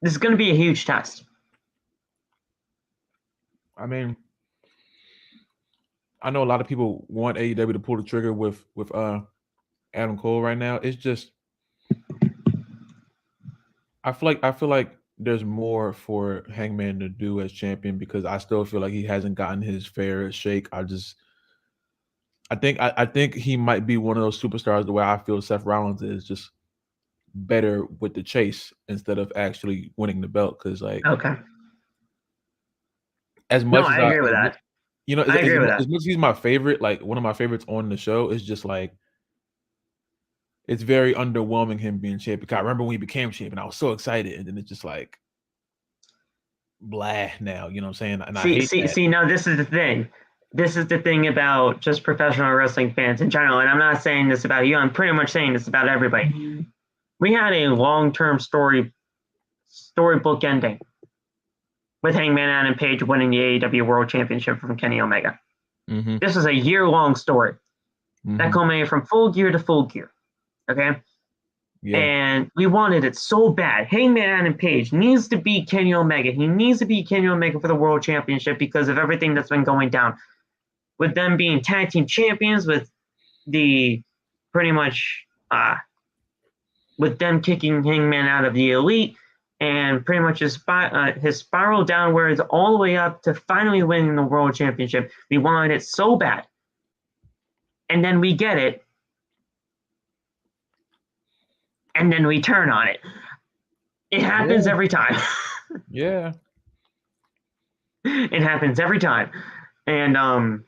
a huge test. I mean, I know a lot of people want AEW to pull the trigger with Adam Cole right now. It's just I feel like there's more for Hangman to do as champion because I still feel like he hasn't gotten his fair shake. I think he might be one of those superstars the way I feel Seth Rollins is, just better with the chase instead of actually winning the belt. Because okay, as much as I agree with that. You know, as much as he's my favorite, like one of my favorites on the show, is just like it's very underwhelming him being champion. I remember when he became champion, I was so excited, and then it's just like blah now. You know what I'm saying? And I hate that. See. Now this is the thing. This is the thing about just professional wrestling fans in general, and I'm not saying this about you. I'm pretty much saying this about everybody. We had a long-term storybook ending with Hangman Adam Page winning the AEW World Championship from Kenny Omega. Mm-hmm. This was a year-long story that culminated from Full Gear to Full Gear. Okay? Yeah. And we wanted it so bad. Hangman Adam Page needs to beat Kenny Omega. He needs to beat Kenny Omega for the World Championship because of everything that's been going down. With them being tag team champions, with the pretty much with them kicking Hangman out of the Elite, and pretty much his spiral downwards all the way up to finally winning the World Championship. We wanted it so bad. And then we get it. And then we turn on it. It happens every time. Yeah. It happens every time. And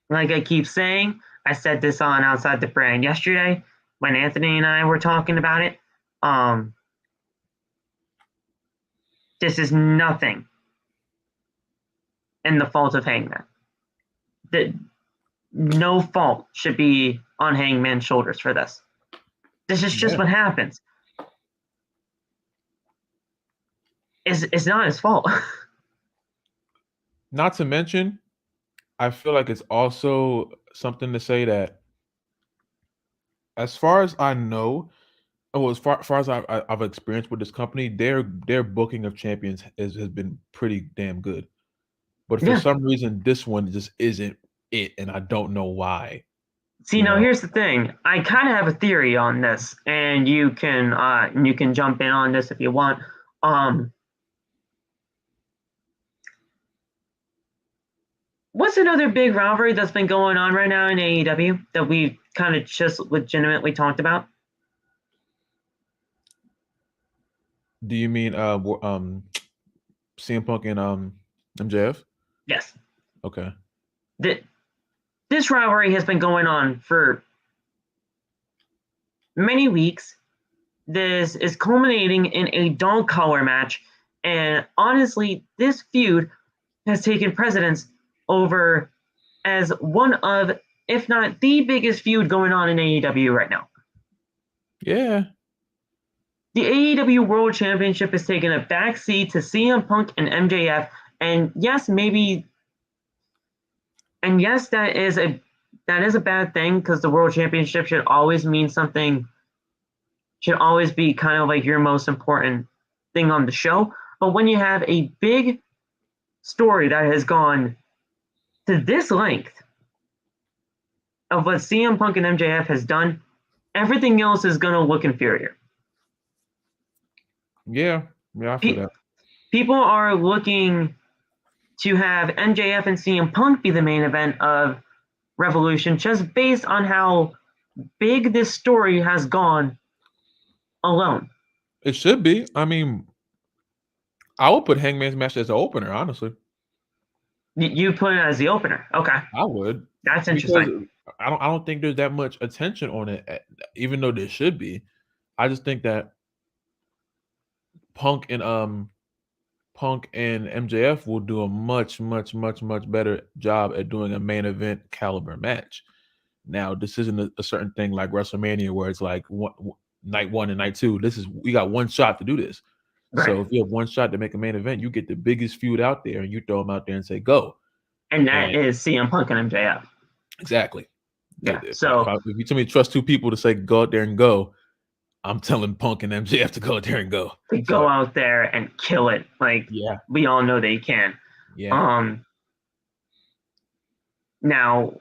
like I keep saying, I said this on Outside the Brand yesterday when Anthony and I were talking about it. This is nothing in the fault of Hangman. No fault should be on Hangman's shoulders for this. This is just what happens. It's not his fault. Not to mention, I feel like it's also something to say that, as far as I know, as far as I've experienced with this company, their booking of champions has been pretty damn good. But for some reason, this one just isn't it, and I don't know why. See, now here's the thing. I kind of have a theory on this, and you can jump in on this if you want. What's another big rivalry that's been going on right now in AEW that we kind of just legitimately talked about? Do you mean CM Punk and MJF? Yes. Okay. This rivalry has been going on for many weeks. This is culminating in a dog collar match, and honestly, this feud has taken precedence over as one of, if not the biggest feud going on in AEW right now. Yeah. The AEW World Championship has taken a backseat to CM Punk and MJF, and yes, that is a bad thing, because the World Championship should always mean something, should always be kind of like your most important thing on the show. But when you have a big story that has gone to this length of what CM Punk and MJF has done, everything else is going to look inferior. Yeah, I feel that. People are looking to have MJF and CM Punk be the main event of Revolution just based on how big this story has gone alone. It should be. I mean, I would put Hangman's match as the opener, honestly. You put it as the opener. Okay. I would. That's interesting. Because I don't think there's that much attention on it, even though there should be. I just think that Punk and MJF will do a much better job at doing a main event caliber match. Now, this isn't a certain thing like WrestleMania where it's like night 1 and night 2. We got one shot to do this. Right. So if you have one shot to make a main event, you get the biggest feud out there and you throw them out there and say, go. And that is CM Punk and MJF. Exactly. Yeah. So if you tell me to trust two people to say go out there and go, I'm telling Punk and MJF to go out there and go. Go out there and kill it. Like, we all know they can. Yeah. Now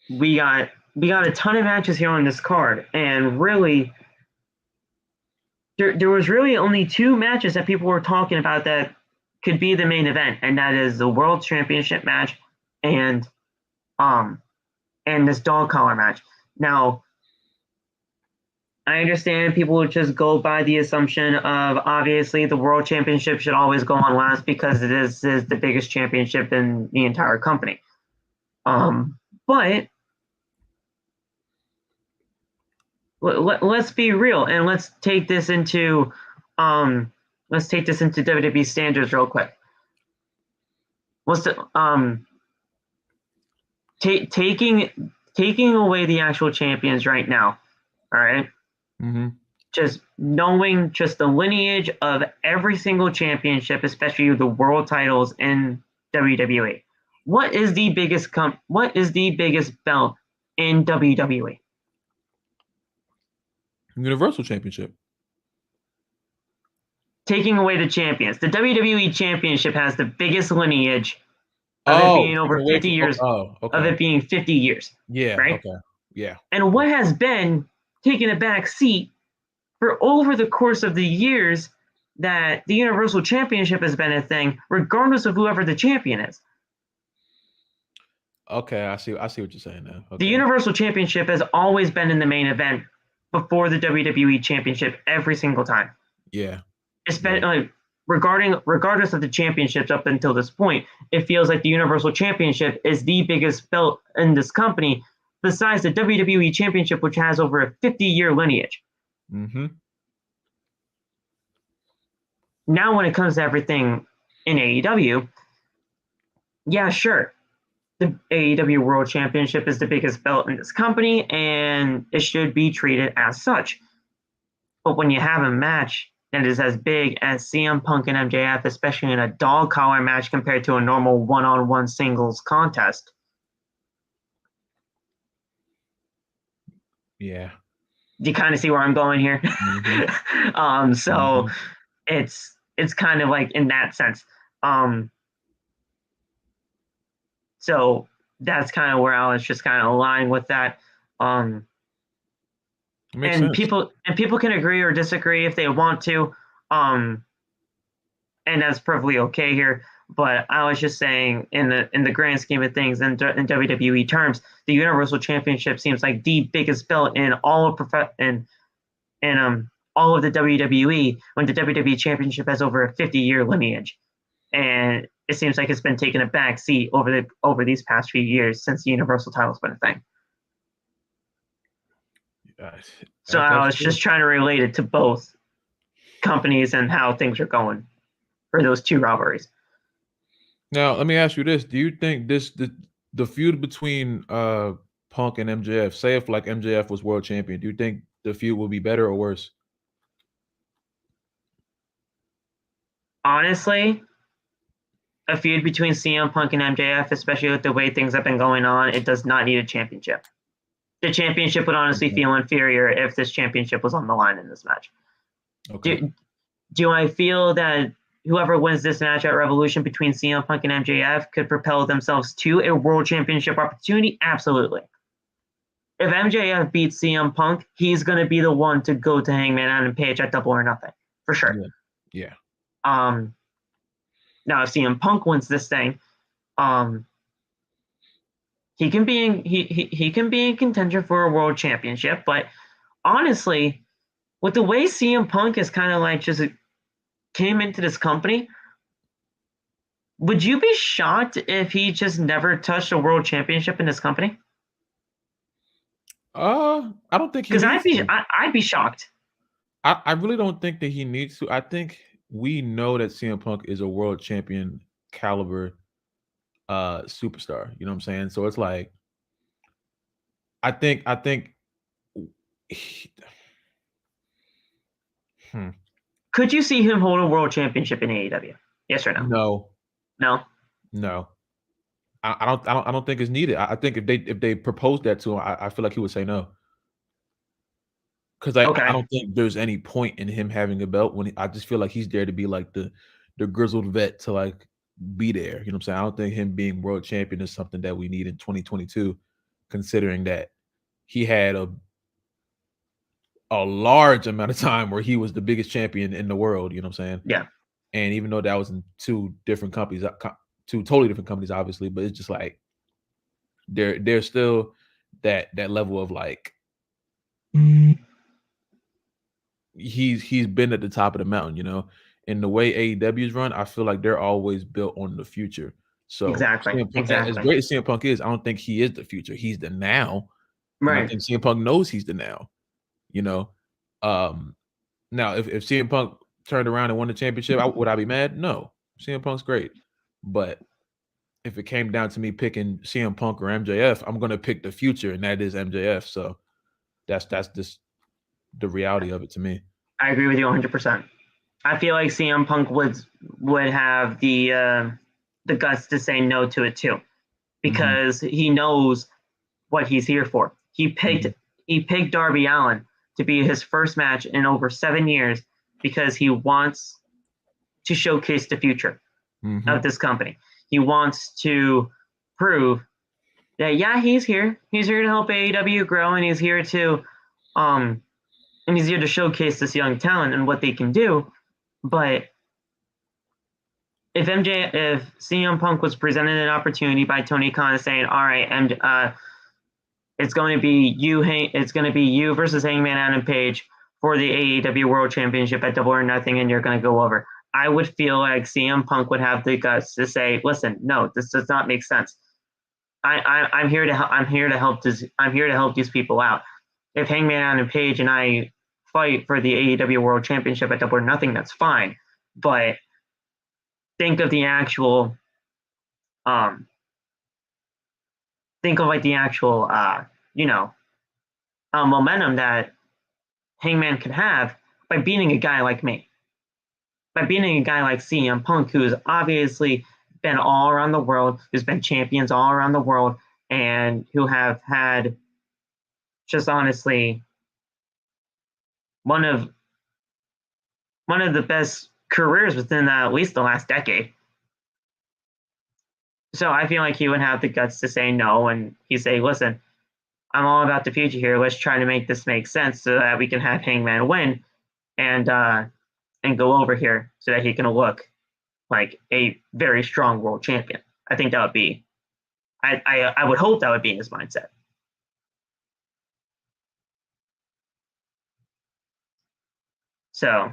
we got a ton of matches here on this card, and really there was really only 2 matches that people were talking about that could be the main event, and that is the World Championship match and this dog collar match. Now, I understand people would just go by the assumption of, obviously, the World Championship should always go on last because it is the biggest championship in the entire company. But let's be real, and let's take this into WWE standards real quick. What's the taking away the actual champions right now? All right. Mm-hmm. Just knowing just the lineage of every single championship, especially the world titles in WWE. What is the biggest belt in WWE? Universal Championship. Taking away the champions. The WWE Championship has the biggest lineage of it being over 50 years. Oh, okay. Of it being 50 years. Yeah. Right? Okay. Yeah. And what has been taking a back seat for over the course of the years that the Universal Championship has been a thing, regardless of whoever the champion is. Okay, I see what you're saying now. Okay. The Universal Championship has always been in the main event before the WWE Championship every single time. Yeah. Especially regardless of the championships up until this point, it feels like the Universal Championship is the biggest belt in this company, besides the WWE Championship, which has over a 50-year lineage. Mm-hmm. Now, when it comes to everything in AEW, yeah, sure. The AEW World Championship is the biggest belt in this company, and it should be treated as such. But when you have a match that is as big as CM Punk and MJF, especially in a dog collar match compared to a normal one-on-one singles contest. Yeah. You kind of see where I'm going here. Mm-hmm. So it's kind of like in that sense. So that's kind of where I was just kind of aligned with that. And sense. people can agree or disagree if they want to. And that's perfectly okay here. But I was just saying, in the grand scheme of things, in WWE terms, the Universal Championship seems like the biggest belt in all of all of the WWE, when the WWE Championship has over a 50-year lineage, and it seems like it's been taking a back seat over these past few years since the Universal title's been a thing. So I was just trying to relate it to both companies and how things are going for those two rivalries. Now, let me ask you this: do you think the feud between Punk and MJF, say if like MJF was world champion, do you think the feud will be better or worse? Honestly, a feud between CM Punk and MJF, especially with the way things have been going on, it does not need a championship. The championship would honestly feel inferior if this championship was on the line in this match. Okay. Do I feel that whoever wins this match at Revolution between CM Punk and MJF could propel themselves to a world championship opportunity? Absolutely. If MJF beats CM Punk, he's going to be the one to go to Hangman Adam Page at Double or Nothing, for sure. Yeah. Now, if CM Punk wins this thing, he can be in contention for a world championship. But honestly, with the way CM Punk is kind of like just came into this company, would you be shocked if he just never touched a world championship in this company? I don't think he needs to. I'd be shocked. I really don't think that he needs to. I think we know that CM Punk is a world champion caliber superstar. You know what I'm saying? So it's like, I think Could you see him hold a world championship in AEW? Yes or no? No. I don't think it's needed. I think if they proposed that to him, I feel like he would say no. Because I don't think there's any point in him having a belt when I just feel like he's there to be like the grizzled vet to like be there. You know what I'm saying? I don't think him being world champion is something that we need in 2022, considering that he had a large amount of time where he was the biggest champion in the world. You know what I'm saying? Yeah. And even though that was in two different companies, two totally different companies, obviously, but it's just like there's still that level of like he's been at the top of the mountain, you know. And the way AEW is run, I feel like they're always built on the future. So exactly. As great as CM Punk is, I don't think he is the future. He's the now. Right. And I think CM Punk knows he's the now. you know. Now if CM Punk turned around and won the championship, would I be mad? No. CM Punk's great. But if it came down to me picking CM Punk or MJF, I'm gonna pick the future, and that is MJF. So that's just the reality of it to me. I agree with you 100%. I feel like CM Punk would have the guts to say no to it too, because he knows what he's here for. He picked Darby Allin to be his first match in over 7 years because he wants to showcase the future of this company. He wants to prove that he's here. He's here to help AEW grow, and he's here to showcase this young talent and what they can do. But if CM Punk was presented an opportunity by Tony Khan saying, "All right, it's going to be you versus Hangman Adam Page for the AEW World Championship at Double or Nothing, and you're going to go over," I would feel like CM Punk would have the guts to say, "Listen, no, this does not make sense. I'm here to help these people out. If Hangman Adam Page and I fight for the AEW World Championship at Double or Nothing, that's fine. But think of the actual momentum that Hangman could have by beating a guy like me, by beating a guy like CM Punk, who's obviously been all around the world, who's been champions all around the world, and who have had just honestly one of the best careers within at least the last decade. So I feel like he would have the guts to say no, and he'd say, "Listen, I'm all about the future here. Let's try to make this make sense so that we can have Hangman win and go over here so that he can look like a very strong world champion." I think that would be, I would hope that would be his mindset. So,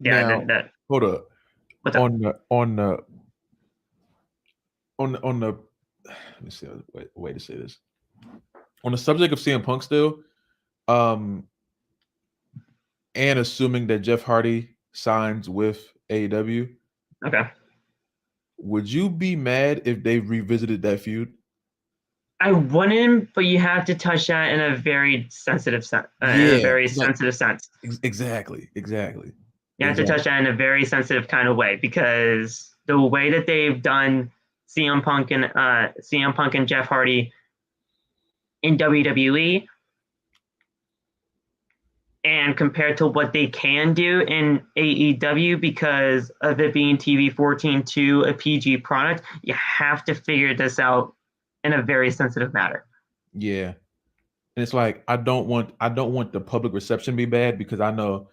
yeah. Now, hold up. On the let me see a way to say this. On the subject of CM Punk still, and assuming that Jeff Hardy signs with AEW, okay, would you be mad if they revisited that feud? I wouldn't, but you have to touch that in a very sensitive sense. Sensitive sense. Exactly. You have to touch that in a very sensitive kind of way, because the way that they've done CM Punk and Jeff Hardy in WWE, and compared to what they can do in AEW because of it being TV 14 to a PG product, you have to figure this out in a very sensitive matter. Yeah. And it's like I don't want the public reception to be bad, because I know,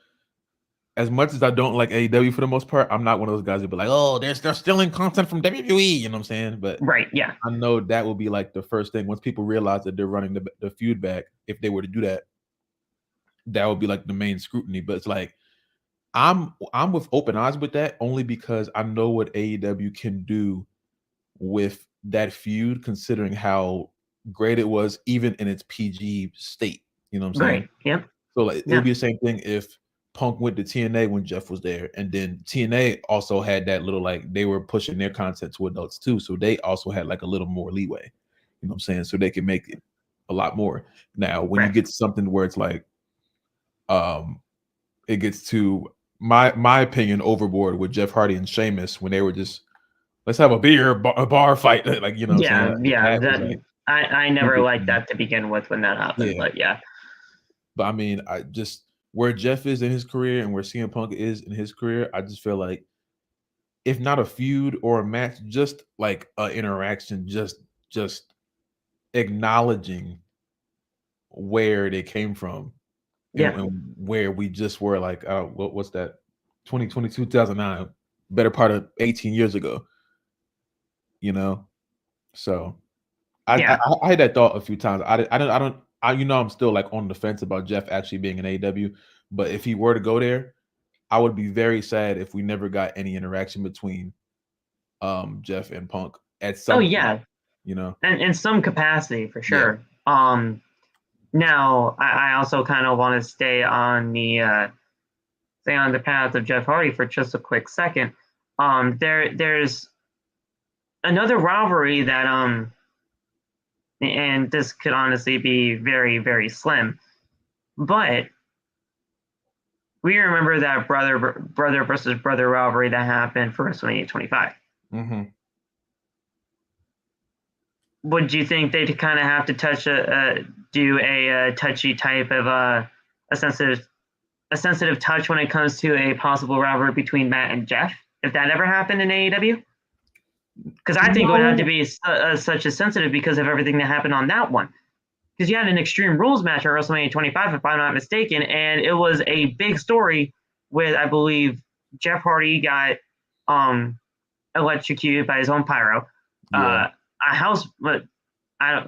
as much as I don't like AEW for the most part, I'm not one of those guys who be like, "Oh, they're stealing content from WWE," you know what I'm saying? But right, yeah. I know that will be like the first thing once people realize that they're running the feud back. If they were to do that, that would be like the main scrutiny. But it's like I'm with open eyes with that, only because I know what AEW can do with that feud, considering how great it was even in its PG state. You know what I'm saying? Right. Yep. So like it would be the same thing if Punk went to TNA when Jeff was there, and then TNA also had that little, like, they were pushing their content to adults too, so they also had like a little more leeway. You know what I'm saying? So they can make it a lot more. Now, when you get to something where it's like, it gets to my opinion overboard with Jeff Hardy and Sheamus when they were just, let's have a bar fight, like, you know what I'm saying? That I never liked that to begin with when that happened, but yeah. But I mean, I just, where Jeff is in his career and where CM Punk is in his career, I just feel like, if not a feud or a match, just like an interaction, just acknowledging where they came from, and where we just were, like, what's that, 2022, 2009, better part of 18 years ago, you know? So I had that thought a few times. I'm still like on the fence about Jeff actually being in AEW, but if he were to go there, I would be very sad if we never got any interaction between Jeff and Punk at some point, you know, and in some capacity for sure. Now, I also kind of want to stay on the path of Jeff Hardy for just a quick second. There's another rivalry that and this could honestly be very, very slim, but we remember that brother versus brother rivalry that happened for WrestleMania 25. Mm-hmm. Would you think they'd kind of have to do a touchy type of a sensitive touch when it comes to a possible rivalry between Matt and Jeff, if that ever happened in AEW? Because I think it would have to be such a sensitive because of everything that happened on that one. Because you had an Extreme Rules match at WrestleMania 25, if I'm not mistaken, and it was a big story with, I believe, Jeff Hardy got electrocuted by his own pyro. Yeah. A house, but I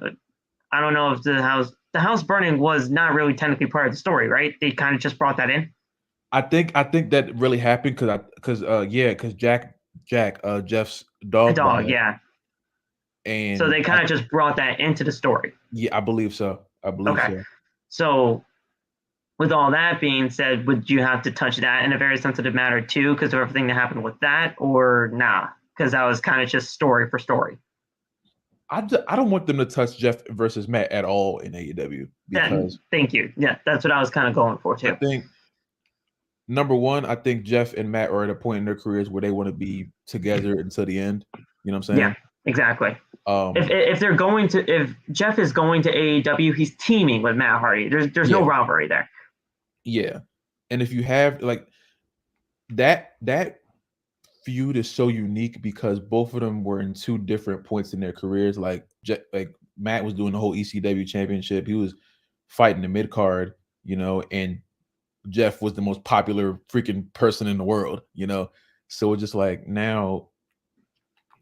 don't know if the house burning was not really technically part of the story, right? They kind of just brought that in. I think that really happened because Jeff's dog died. Yeah. And so they kind of just brought that into the story. Yeah, I believe so. Okay. So with all that being said, would you have to touch that in a very sensitive matter too, because of everything that happened with that, or nah? Because that was kind of just story for story. I don't want them to touch Jeff versus Matt at all in AEW because. Thank you. Yeah, that's what I was kind of going for too. I think number one, I think Jeff and Matt are at a point in their careers where they want to be together until the end. You know what I'm saying? Yeah, exactly. If they're going to, if Jeff is going to AEW, he's teaming with Matt Hardy. There's no rivalry there. Yeah, and if you have like that feud is so unique because both of them were in two different points in their careers. Like Matt was doing the whole ECW championship. He was fighting the mid card, and Jeff was the most popular freaking person in the world, So it's just like now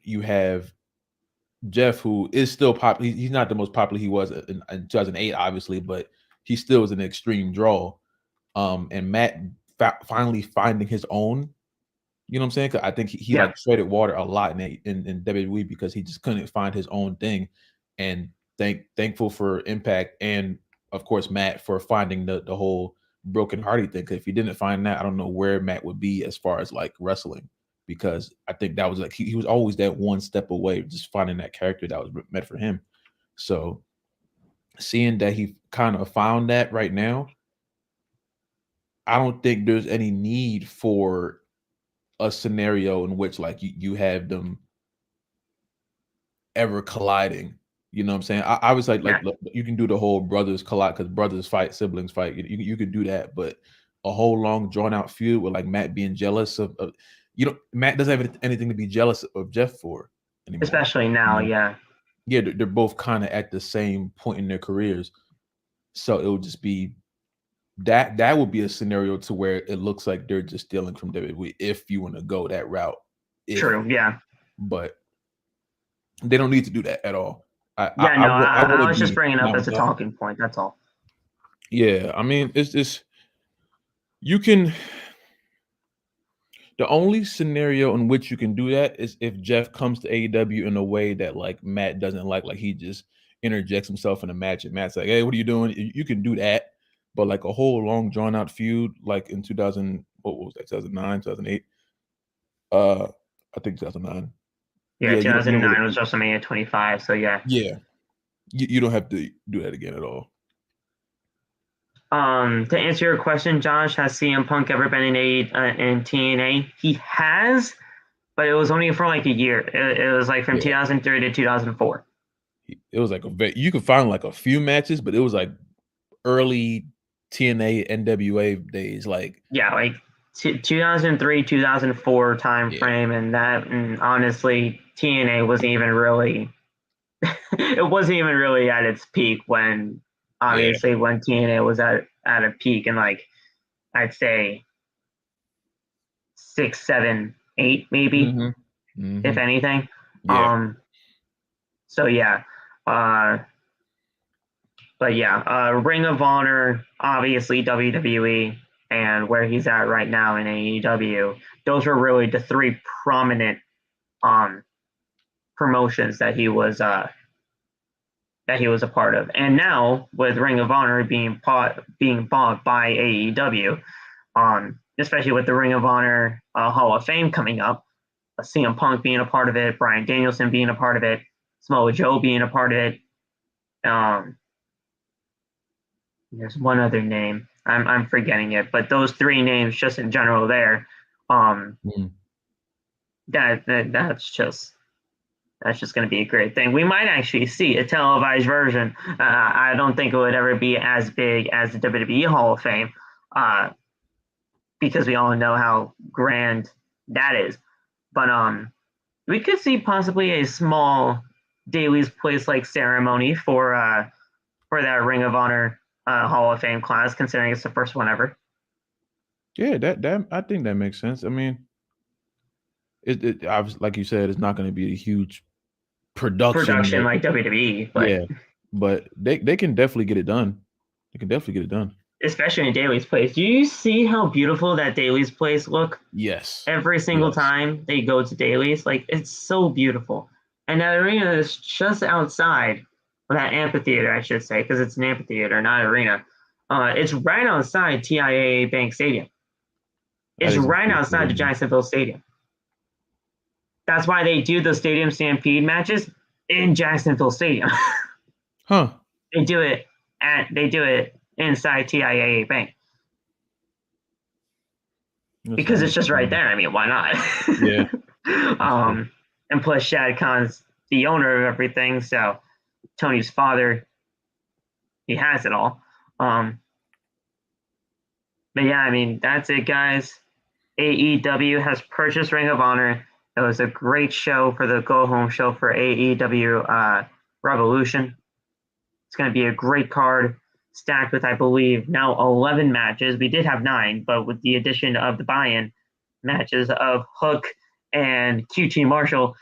you have Jeff, who is still popular. He's not the most popular he was in 2008, obviously, but he still is an extreme draw. And Matt finally finding his own. You know what I'm saying? Because I think he like treaded water a lot in WWE because he just couldn't find his own thing. And thankful for Impact and of course Matt for finding the whole Broken Hardy thing. Because if he didn't find that, I don't know where Matt would be as far as like wrestling. Because I think that was like he was always that one step away, just finding that character that was meant for him. So seeing that he kind of found that right now, I don't think there's any need for a scenario in which like you have them ever colliding. You know what I'm saying? I was like you can do the whole brothers collide because brothers fight, siblings fight. You could do that, but a whole long drawn out feud with like Matt being jealous of Matt doesn't have anything to be jealous of Jeff for anymore. Especially now, yeah. Yeah, they're both kind of at the same point in their careers. So it would just be that would be a scenario to where it looks like they're just stealing from WWE if you want to go that route. True, yeah. But they don't need to do that at all. I was just bringing up as a talking point. That's all. Yeah, I mean, it's you can. The only scenario in which you can do that is if Jeff comes to AEW in a way that like Matt doesn't like he just interjects himself in a match and Matt's like, hey, what are you doing? You can do that, but like a whole long drawn out feud like in 2000, what was that, 2009, 2008? I think 2009. Yeah, 2009 was WrestleMania 25, so yeah. Yeah. You don't have to do that again at all. To answer your question, Josh, has CM Punk ever been in TNA? He has, but it was only for like a year. It was like from 2003 to 2004. It was like you could find like a few matches, but it was like early TNA NWA days, like 2003 2004 time frame, and honestly, TNA wasn't even really. It wasn't even really at its peak when. Obviously, when TNA was at a peak in like, I'd say 6, 7, 8, maybe, if anything. Yeah. So yeah, but yeah, Ring of Honor, obviously WWE, and where he's at right now in AEW. Those were really the three prominent promotions that he was that he was a part of. And now with Ring of Honor being bought by AEW, especially with the Ring of Honor Hall of Fame coming up, CM Punk being a part of it, Bryan Danielson being a part of it, Samoa Joe being a part of it. There's one other name. I'm forgetting it, but those three names just in general there, that's just going to be a great thing. We might actually see a televised version. I don't think it would ever be as big as the WWE Hall of Fame, because we all know how grand that is. But we could see possibly a small Daily's Place-like ceremony for that Ring of Honor Hall of Fame class, considering it's the first one ever. Yeah, that I think that makes sense. I mean, it like you said, it's not going to be a huge production like WWE, but yeah, but they can definitely get it done. They can definitely get it done. Especially in Daily's Place. Do you see how beautiful that Daily's Place look? Yes. Every single time they go to Daily's, like, it's so beautiful. And that arena is just outside, well, that amphitheater, I should say, because it's an amphitheater, not an arena. It's right outside TIAA Bank Stadium. It's right outside the Jacksonville Stadium. That's why they do the Stadium Stampede matches in Jacksonville Stadium. Huh. They do it inside TIAA Bank. Because it's just right there. I mean, why not? Yeah. And plus Shad Khan's the owner of everything, so Tony's father, he has it all. But yeah, I mean, that's it, guys. AEW has purchased Ring of Honor. It was a great show for the go-home show for AEW Revolution. It's going to be a great card, stacked with, I believe, now 11 matches. We did have 9, but with the addition of the buy-in matches of Hook and QT Marshall,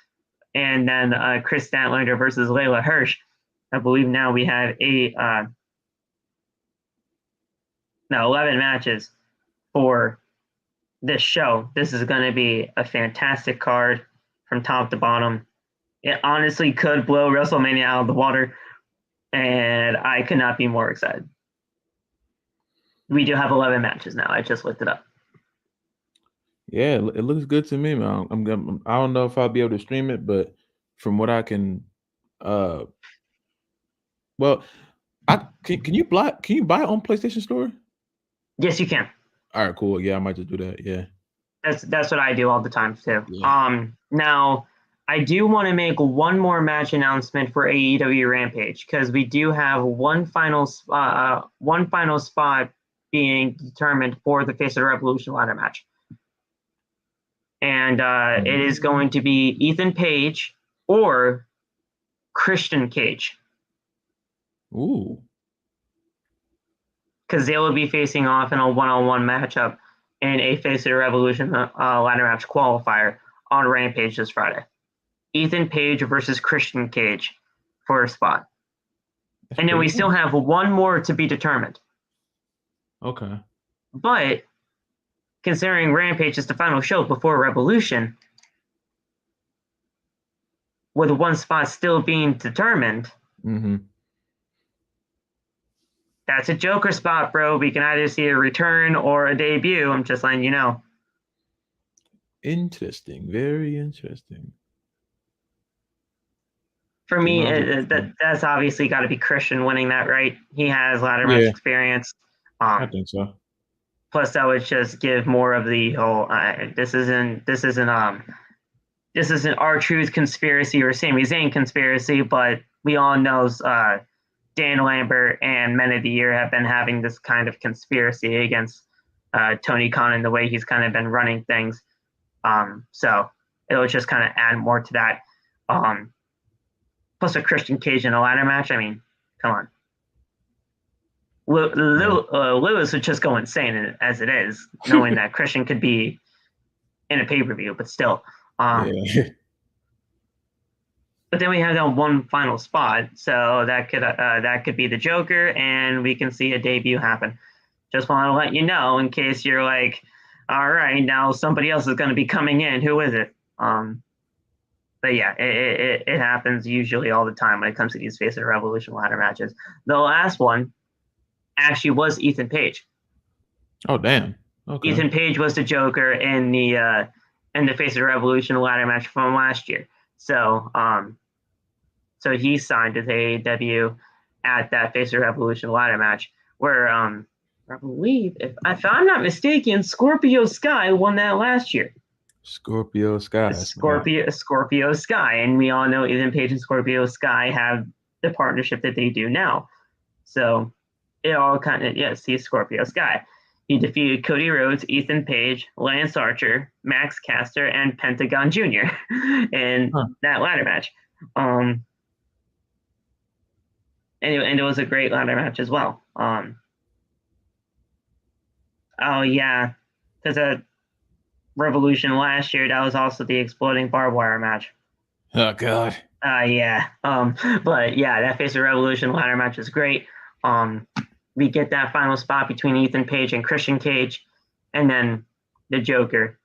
and then Chris Statlander versus Layla Hirsch, I believe now we have 11 matches for this show. This is going to be a fantastic card from top to bottom. It honestly could blow WrestleMania out of the water, and I could not be more excited. We do have 11 matches now. I just looked it up. Yeah, it looks good to me, man. I don't know if I'll be able to stream it, but from what I can, can you buy it on PlayStation Store? Yes, you can. All right, cool. Yeah, I might just do that. Yeah, that's what I do all the time too. Yeah. Now I do want to make one more match announcement for AEW Rampage, because we do have one final spot being determined for the Face of the Revolution ladder match. And it is going to be Ethan Page or Christian Cage. Ooh. Because they will be facing off in a one-on-one matchup in a Face of the Revolution ladder match qualifier on Rampage this Friday. Ethan Page versus Christian Cage for a spot. And then we still have one more to be determined. Okay. But considering Rampage is the final show before Revolution, with one spot still being determined, that's a Joker spot, bro. We can either see a return or a debut. I'm just letting you know. Interesting. Very interesting. For me, that's obviously got to be Christian winning that, right? He has ladder match experience. I think so. Plus, that would just give more of the whole. This isn't R-Truth conspiracy or Sami Zayn conspiracy, but we all know Dan Lambert and Men of the Year have been having this kind of conspiracy against Tony Khan and the way he's kind of been running things. So it'll just kind of add more to that. Plus a Christian Cage in a ladder match. I mean, come on. Lewis would just go insane as it is, knowing that Christian could be in a pay-per-view, but still. But then we have that one final spot, so that could be the Joker, and we can see a debut happen. Just want to let you know in case you're like, all right, now somebody else is going to be coming in. Who is it? But yeah, it happens usually all the time when it comes to these Face of the Revolution ladder matches. The last one actually was Ethan Page. Oh damn. Okay. Ethan Page was the Joker in the Face of the Revolution ladder match from last year. So so he signed with AEW at that Face of the Revolution ladder match where I believe if I'm not mistaken, Scorpio Sky won that last year. Scorpio Sky. Scorpio Sky, and we all know Ethan Page and Scorpio Sky have the partnership that they do now. So it all kind of he's Scorpio Sky. He defeated Cody Rhodes, Ethan Page, Lance Archer, Max Caster, and Pentagon Jr. in that ladder match. And it was a great ladder match as well. Oh yeah, because a Revolution last year, that was also the exploding barbed wire match. Oh god. Yeah. But yeah, that Face of Revolution ladder match is great. We get that final spot between Ethan Page and Christian Cage, and then the Joker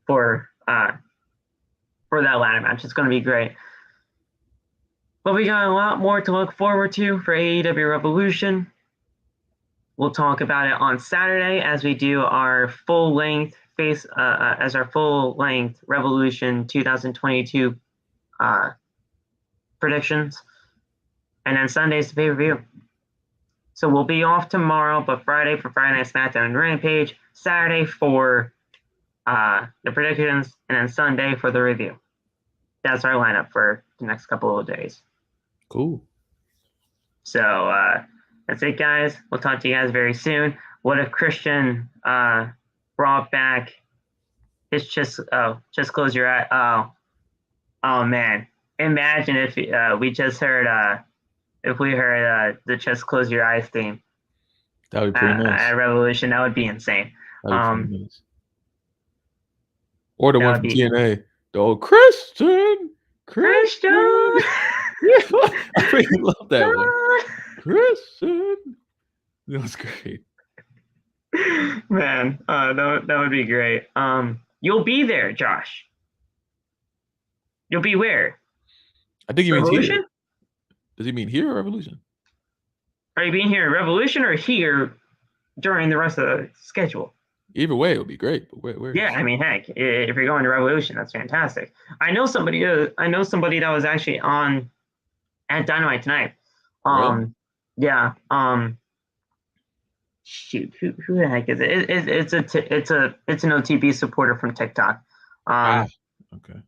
for that ladder match. It's going to be great. But we got a lot more to look forward to for AEW Revolution. We'll talk about it on Saturday as we do our full-length Revolution 2022 predictions, and then Sunday's the pay-per-view. So we'll be off tomorrow, but Friday for Friday Night SmackDown and Rampage, Saturday for the predictions, and then Sunday for the review. That's our lineup for the next couple of days. Cool. So that's it, guys. We'll talk to you guys very soon. What if Christian brought back his just close your eye? Oh man! Imagine if we just heard the just close your eyes theme. That would be pretty nice. At Revolution, that would be insane. Nice. Or the one from TNA, the old Christian. I freaking love that one. Christian. That was great. Man, that would be great. You'll be there, Josh. You'll be where? I think he means Revolution? Here. Does he mean here or Revolution? Are you being here in Revolution or here during the rest of the schedule? Either way, it would be great. But where? Yeah, I mean, heck, if you're going to Revolution, that's fantastic. I know somebody that was actually on at Dynamite tonight. Really? Yeah. Shoot, who the heck is it? It's an OTB supporter from TikTok. Okay.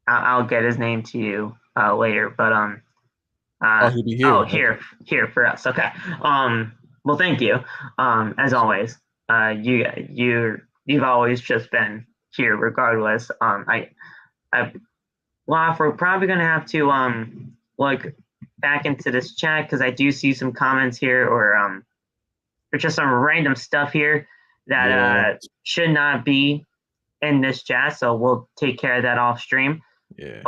I'll get his name to you later, but he'll be here. Here for us. Okay. Well, thank you. As always, you've always just been here regardless. We're probably gonna have to look back into this chat because I do see some comments here or just some random stuff here that should not be in this chat. So we'll take care of that off stream. Yeah.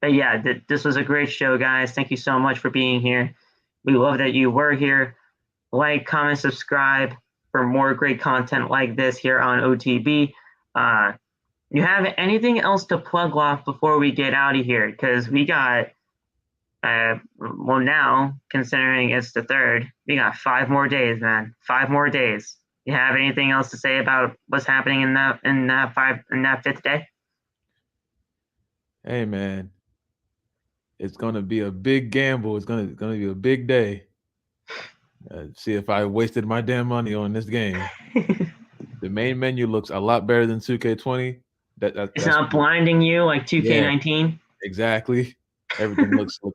But yeah, this was a great show, guys. Thank you so much for being here. We love that you were here. Like, comment, subscribe for more great content like this here on OTB. You have anything else to plug off before we get out of here? Because we got, now, considering it's the 3rd, we got 5 more days, man. 5 more days. You have anything else to say about what's happening in that 5th day? Hey, man. It's gonna be a big gamble. It's gonna be a big day. See if I wasted my damn money on this game. The main menu looks a lot better than 2K20. It's not blinding you like 2K19. Yeah, exactly. Everything looks a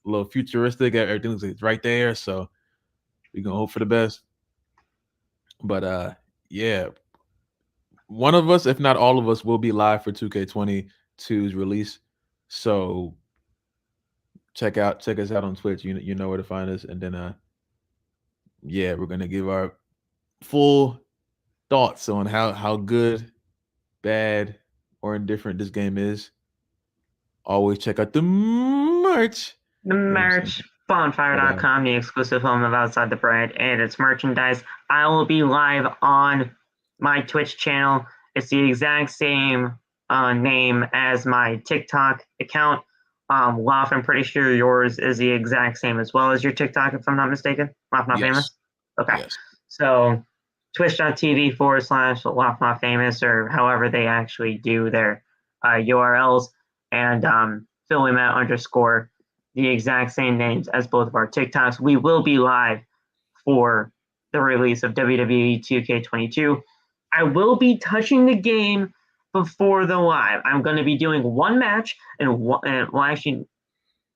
little futuristic. Everything looks like it's right there. So we're gonna hope for the best. But yeah, one of us, if not all of us, will be live for 2K22's release. So check us out on Twitch. You know where to find us. And then we're gonna give our full thoughts on how good, bad, or indifferent this game is. Always check out the merch. Bonfire.com, the exclusive home of Outside the Brand and its merchandise. I will be live on my Twitch channel. It's the exact same name as my TikTok account. Loft, I'm pretty sure yours is the exact same as well as your TikTok, if I'm not mistaken. Loft Not Yes. Famous? Okay. Yes. So twitch.tv/Loft Not Famous, or however they actually do their URLs, and Phillymat_, the exact same names as both of our TikToks. We will be live for the release of WWE 2K22. I will be touching the game before the live. I'm going to be doing one match, actually,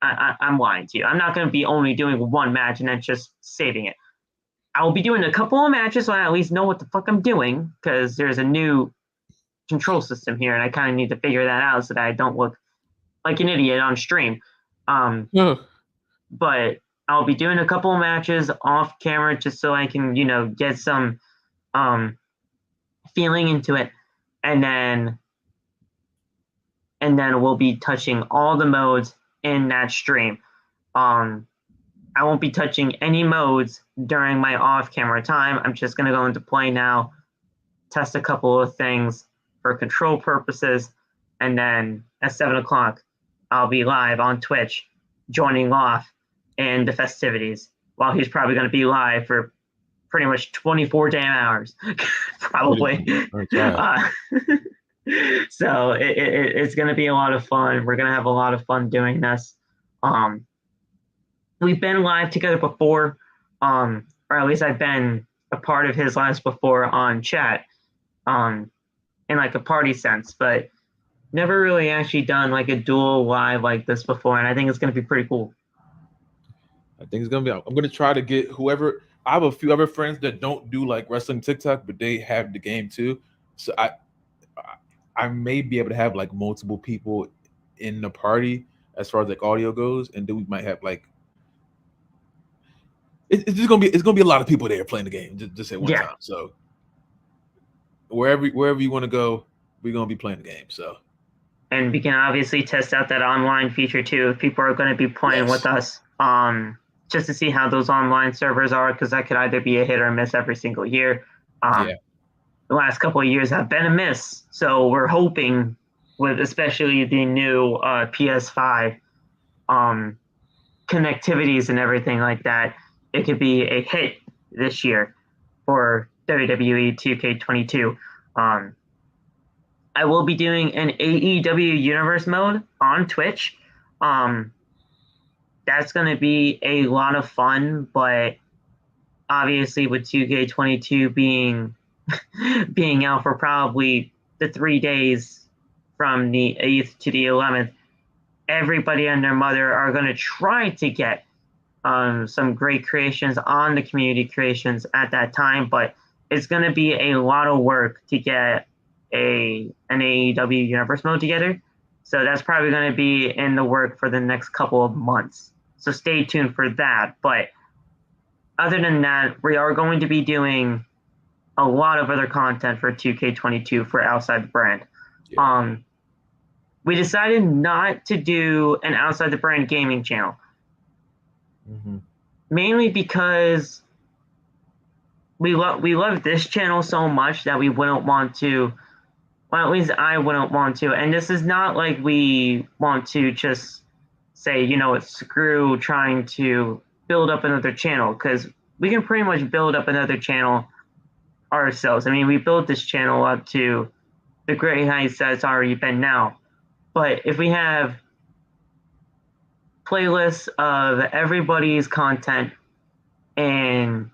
I'm lying to you. I'm not going to be only doing one match and then just saving it. I will be doing a couple of matches so I at least know what the fuck I'm doing, because there's a new control system here and I kind of need to figure that out so that I don't look like an idiot on stream. But I'll be doing a couple of matches off camera just so I can, get some feeling into it, and then we'll be touching all the modes in that stream. I won't be touching any modes during my off-camera time. I'm just going to go into play now, test a couple of things for control purposes, and then at 7 o'clock, I'll be live on Twitch, joining Loft in the festivities, while he's probably going to be live for pretty much 24 damn hours, probably. So it's going to be a lot of fun. We're going to have a lot of fun doing this. We've been live together before, or at least I've been a part of his lives before on chat, in like a party sense, but never really actually done like a dual live like this before, and I think it's going to be pretty cool. I think it's going to be, I'm going to try to get whoever, I have a few other friends that don't do like wrestling TikTok, but they have the game too. So I may be able to have like multiple people in the party as far as like audio goes, and then we might have like it's gonna be a lot of people there playing the game just at one time. So wherever you want to go, we're gonna be playing the game. So, and we can obviously test out that online feature too if people are going to be playing with us, just to see how those online servers are, because that could either be a hit or miss every single year. The last couple of years have been a miss, so we're hoping with especially the new PS5 connectivities and everything like that, it could be a hit this year for WWE 2K22. I will be doing an AEW Universe mode on Twitch. That's going to be a lot of fun, but obviously with 2K22 being out for probably the 3 days from the 8th to the 11th, everybody and their mother are going to try to get some great creations on the community creations at that time, but it's going to be a lot of work to get an AEW Universe mode together. So that's probably going to be in the work for the next couple of months. So stay tuned for that. But other than that, we are going to be doing a lot of other content for 2K22 for Outside the Brand. We decided not to do an Outside the Brand gaming channel. Mainly because we love this channel so much that we wouldn't want to, well, at least I wouldn't want to, and this is not like we want to just say, screw trying to build up another channel, because we can pretty much build up another channel ourselves. I mean, we built this channel up to the great heights that it's already been now. But if we have playlists of everybody's content and,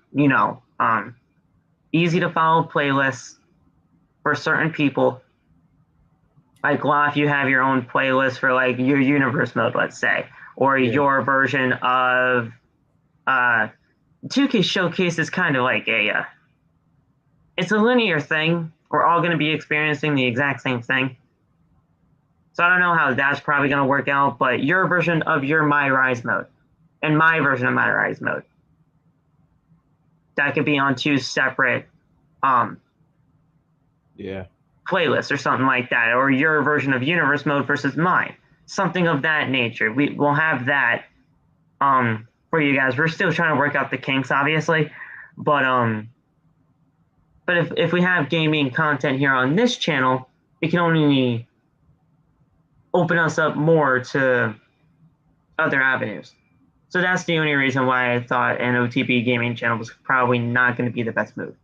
easy to follow playlists for certain people, like if you have your own playlist for like your universe mode, let's say, or your version of 2K Showcase is kind of like it's a linear thing. We're all going to be experiencing the exact same thing. So I don't know how that's probably going to work out, but your version of your My Rise mode and my version of My Rise mode, that could be on two separate playlists or something like that, or your version of universe mode versus mine, something of that nature. We'll have that for you guys. We're still trying to work out the kinks, obviously, but if we have gaming content here on this channel, we can only open us up more to other avenues. So that's the only reason why I thought an OTB gaming channel was probably not going to be the best move.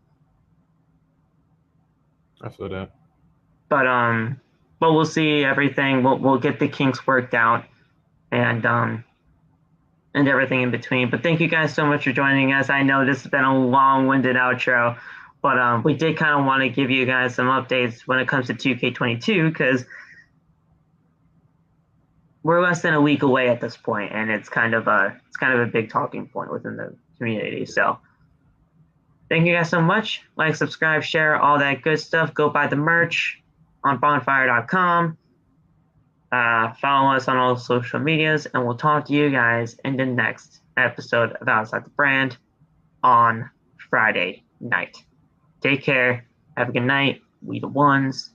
I feel that. But we'll see everything. We'll get the kinks worked out, and everything in between. But thank you guys so much for joining us. I know this has been a long-winded outro, but we did kind of want to give you guys some updates when it comes to 2K22 because we're less than a week away at this point, and it's kind of a big talking point within the community. So thank you guys so much. Like, subscribe, share, all that good stuff. Go buy the merch on bonfire.com. Follow us on all social medias, and we'll talk to you guys in the next episode of Outside the Brand on Friday night. Take care. Have a good night. We the ones.